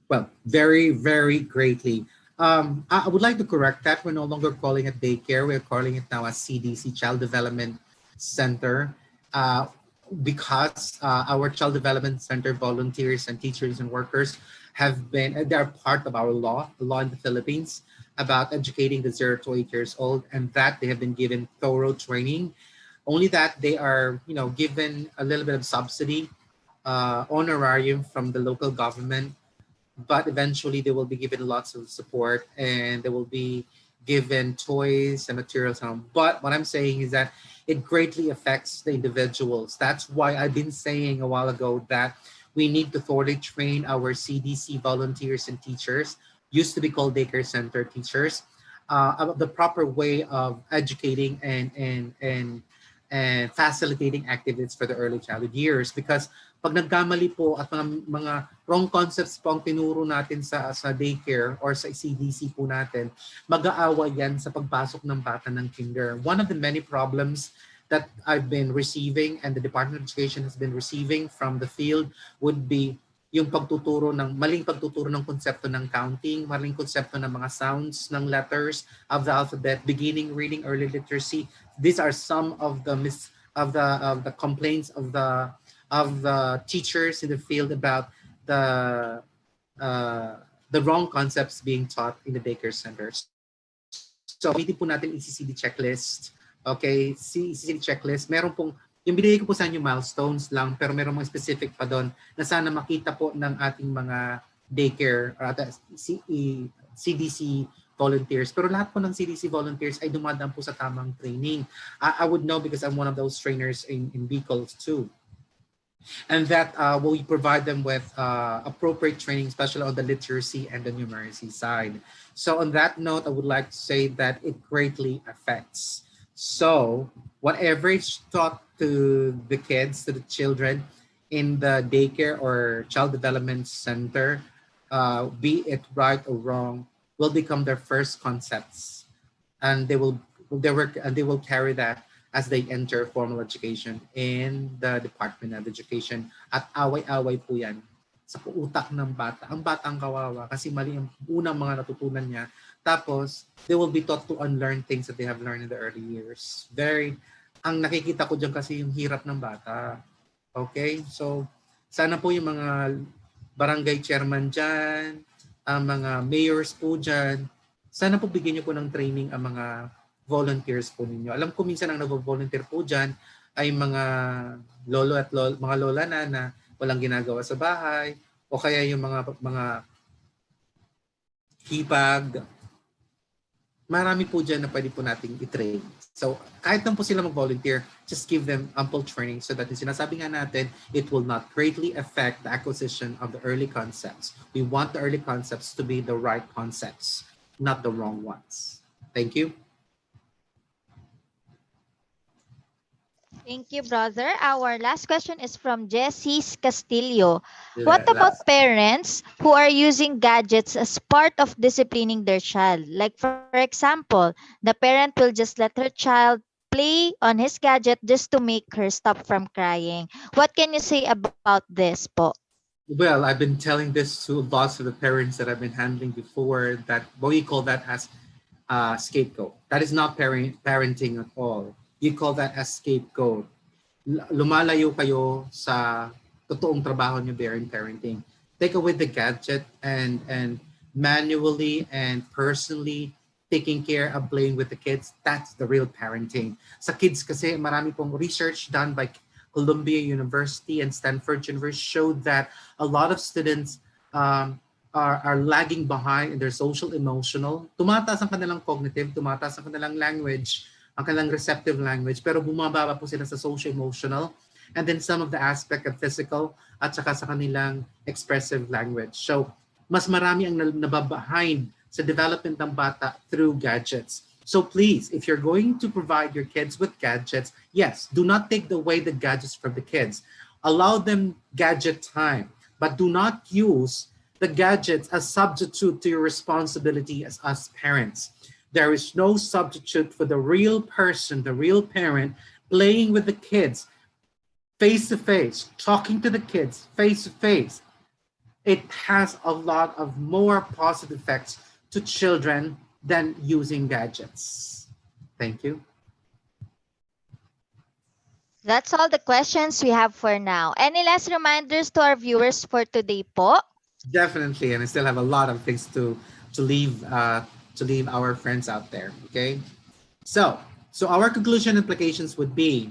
Well, very, very greatly. I would like to correct that. We're no longer calling it daycare. We're calling it now a CDC, Child Development Center, uh, because our Child Development Center volunteers and teachers and workers have been, they're part of our law in the Philippines about educating the 0 to 8 years old, and that they have been given thorough training. Only that they are, given a little bit of subsidy, honorarium from the local government, but eventually they will be given lots of support and they will be given toys and materials. But what I'm saying is that it greatly affects the individuals. That's why I've been saying a while ago that we need to thoroughly train our CDC volunteers and teachers, used to be called daycare center teachers, about the proper way of educating and facilitating activities for the early childhood years. Because pag nagkamali po at mga wrong concepts po ang tinuro natin sa daycare or sa CDC po natin, mag-aawa yan sa pagpasok ng bata ng kinder. One of the many problems that I've been receiving and the Department of Education has been receiving from the field would be yung maling pagtuturo ng konsepto ng counting, maling konsepto ng mga sounds ng letters of the alphabet, beginning, reading, early literacy. These are some of the complaints of the teachers in the field about the the wrong concepts being taught in the daycare center. So, gamitin po natin ECCD checklist. Okay, ECCD checklist. Meron pong, yung binigay ko po sa inyo milestones lang, pero meron mga specific pa doon na sana makita po ng ating mga daycare or CDC volunteers. Pero lahat po ng CDC volunteers ay dumadaan po sa tamang training. I would know because I'm one of those trainers in VIBAL too. And that we provide them with appropriate training, especially on the literacy and the numeracy side. So on that note, I would like to say that it greatly affects. So whatever is taught to the kids, to the children in the daycare or child development center, be it right or wrong, will become their first concepts, and they will carry that as they enter formal education in the Department of Education. At away-away po yan sa utak ng bata. Ang batang kawawa kasi mali ang unang mga natutunan niya. Tapos, they will be taught to unlearn things that they have learned in the early years. Ang nakikita ko dyan kasi yung hirap ng bata. Okay? So, sana po yung mga barangay chairman dyan, ang mga mayors po dyan, sana po bigyan niyo po ng training ang mga volunteers po ninyo. Alam ko minsan ang nag-volunteer po dyan ay mga mga lola na walang ginagawa sa bahay, o kaya yung mga hipag. Marami po dyan na pwede po nating i-train. So kahit lang po sila mag-volunteer, just give them ample training so that yung sinasabi nga natin, it will not greatly affect the acquisition of the early concepts. We want the early concepts to be the right concepts, not the wrong ones. Thank you. Thank you, brother. Our last question is from Jessie Castillo. What about parents who are using gadgets as part of disciplining their child? Like, for example, the parent will just let her child play on his gadget just to make her stop from crying. What can you say about this, po? Well, I've been telling this to lots of the parents that I've been handling before, that what we call that as scapegoat. That is not parenting at all. You call that as scapegoat. Lumalayo kayo sa totoong trabaho niyo there in parenting. Take away the gadget and manually and personally taking care of playing with the kids. That's the real parenting. Sa kids kasi marami pong research done by Columbia University and Stanford University showed that a lot of students are lagging behind in their social emotional. Tumataas ang kanilang cognitive, tumataas ang kanilang language, ang kanilang receptive language, pero bumababa po sila sa social emotional, and then some of the aspect of physical at saka sa kanilang expressive language. So mas marami ang nababehind sa development ng bata through gadgets. So please, if you're going to provide your kids with gadgets, yes, do not take away the gadgets from the kids. Allow them gadget time, but do not use the gadgets as substitute to your responsibility as us parents. There is no substitute for the real person, the real parent playing with the kids face to face, talking to the kids face to face, it has a lot of more positive effects to children than using gadgets. Thank you. That's all the questions we have for now. Any last reminders to our viewers for today po? Definitely, and I still have a lot of things to leave our friends out there. Okay, so our conclusion implications would be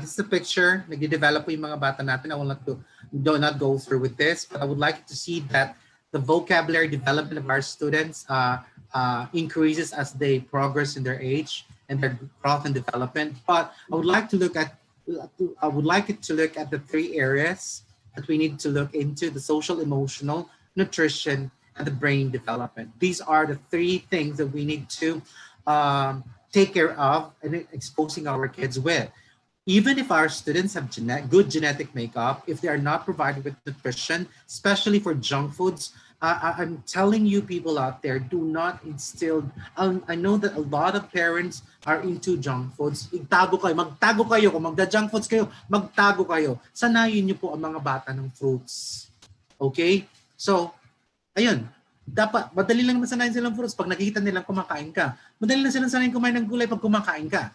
this is a picture. Nagde-develop po yung mga bata natin. I will not do not go through with this, but I would like to see that the vocabulary development of our students increases as they progress in their age and their growth and development. But I would like to look at the three areas that we need to look into: the social, emotional, nutrition, and the brain development. These are the three things that we need to take care of and exposing our kids with. Even if our students have good genetic makeup, if they are not provided with nutrition, especially for junk foods, I'm telling you, people out there, do not instill. I know that a lot of parents are into junk foods. Magtago kayo. Kung magda-junk foods kayo, magtago kayo. Sanayin niyo po ang mga bata ng fruits. Okay? So, ayun. Dapat, madali lang masanayin silang fruits pag nakikita nilang kumakain ka. Madali lang silang sanayin kumain ng gulay pag kumakain ka.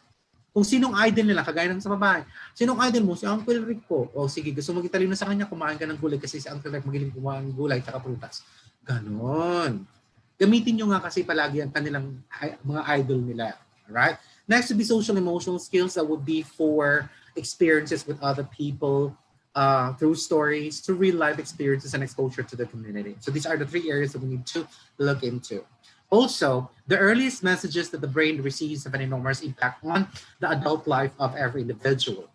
Kung sinong idol nila, kagaya ng sa babae, sinong idol mo? Si Uncle Rick po. O sige, gusto mo italino sa kanya, kumain ka ng gulay kasi si Uncle Rick magiling kumain ng gulay at prutas. Ganon. Gamitin nyo nga kasi palagi ang kanilang mga idol nila. Alright? Next would be social emotional skills. That would be for experiences with other people, through stories, through real life experiences and exposure to the community. So these are the three areas that we need to look into. Also, the earliest messages that the brain receives have an enormous impact on the adult life of every individual.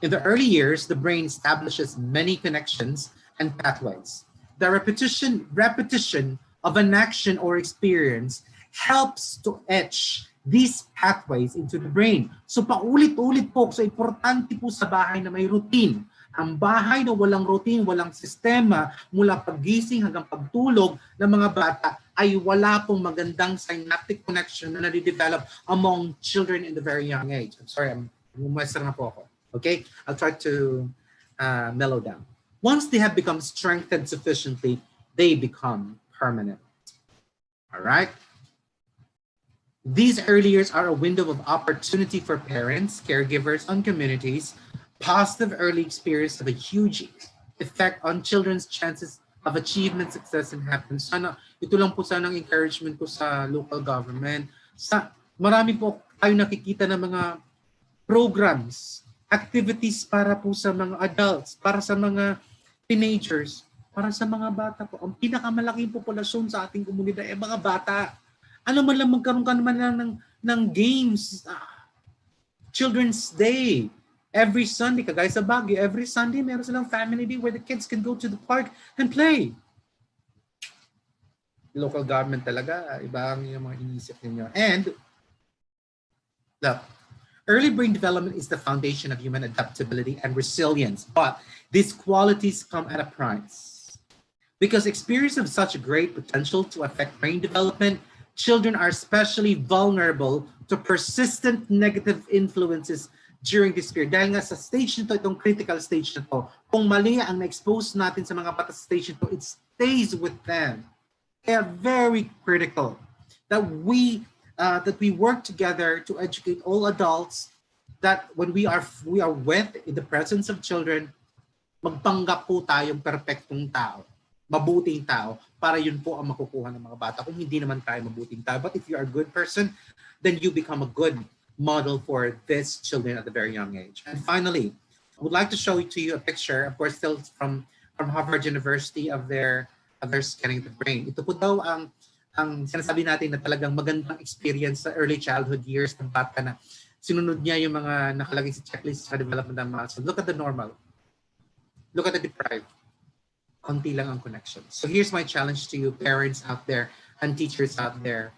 In the early years, the brain establishes many connections and pathways. The repetition of an action or experience helps to etch these pathways into the brain. So paulit-ulit po, so importante po sa bahay na may routine. Ang bahay na walang routine, walang sistema, mula paggising hanggang pagtulog ng mga bata, ay wala pong magandang synaptic connection na nade-develop among children in the very young age. I'm sorry, umwester na po ako. Okay? I'll try to mellow down. Once they have become strengthened sufficiently, they become permanent. All right? These early years are a window of opportunity for parents, caregivers, and communities. Positive early experience have a huge effect on children's chances of achievement, success, and happiness. Sana, ito lang po sanang encouragement ko sa local government. Marami po tayo nakikita ng mga programs, activities para po sa mga adults, para sa mga teenagers, para sa mga bata po. Ang pinakamalaking populasyon sa ating komunidad ay mga bata. Ano man lang magkaroon ka naman lang ng games, Children's Day. Every Sunday, kagaya sa Baguio, every Sunday meron silang family day where the kids can go to the park and play. Local government talaga, iba ang yung mga inisip ninyo. And look, early brain development is the foundation of human adaptability and resilience, but these qualities come at a price. Because experience of such great potential to affect brain development, children are especially vulnerable to persistent negative influences during this period. Dahil nga sa stage nito, itong critical stage na to, kung mali ang na-expose natin sa mga bata sa stage nito, it stays with them. They are very critical that we work together to educate all adults that when we are with in the presence of children, magpanggap po tayong perfectong tao, mabuting tao, para yun po ang makukuha ng mga bata. Kung hindi naman tayo mabuting tao, but if you are a good person, then you become a good model for these children at a very young age. And finally, I would like to show to you a picture, of course, still from Harvard University of their scanning the brain. Ito po daw ang sinasabi natin na talagang magandang experience sa early childhood years ng bata na sinunod niya yung mga nakalagay sa checklist sa development ng milestone. Look at the normal. Look at the deprived. Konti lang ang connection. So here's my challenge to you, parents out there and teachers out there.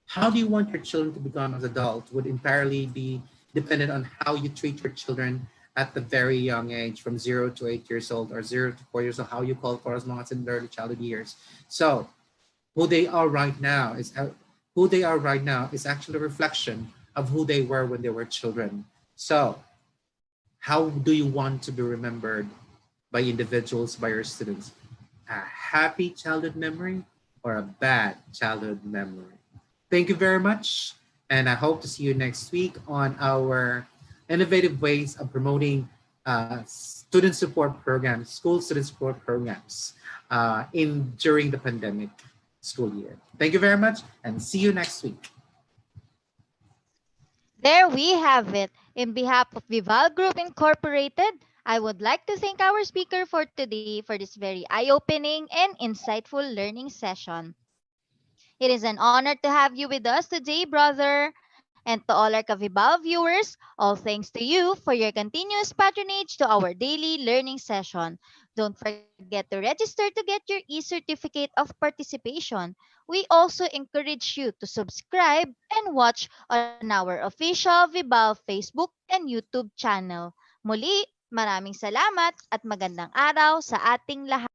How do you want your children to become as adults would entirely be dependent on how you treat your children at the very young age, from 0 to 8 years old or 0 to 4 years old, how you call for as long as in the early childhood years. So who they are right now is actually a reflection of who they were when they were children. So, how do you want to be remembered by individuals, by your students? A happy childhood memory or a bad childhood memory? Thank you very much. And I hope to see you next week on our innovative ways of promoting student support programs, school student support programs in during the pandemic school year. Thank you very much and see you next week. There we have it. In behalf of Vival Group Incorporated, I would like to thank our speaker for today for this very eye-opening and insightful learning session. It is an honor to have you with us today, brother. And to all our Kavibal viewers, all thanks to you for your continuous patronage to our daily learning session. Don't forget to register to get your e-certificate of participation. We also encourage you to subscribe and watch on our official Vibal Facebook and YouTube channel. Muli, maraming salamat at magandang araw sa ating lahat.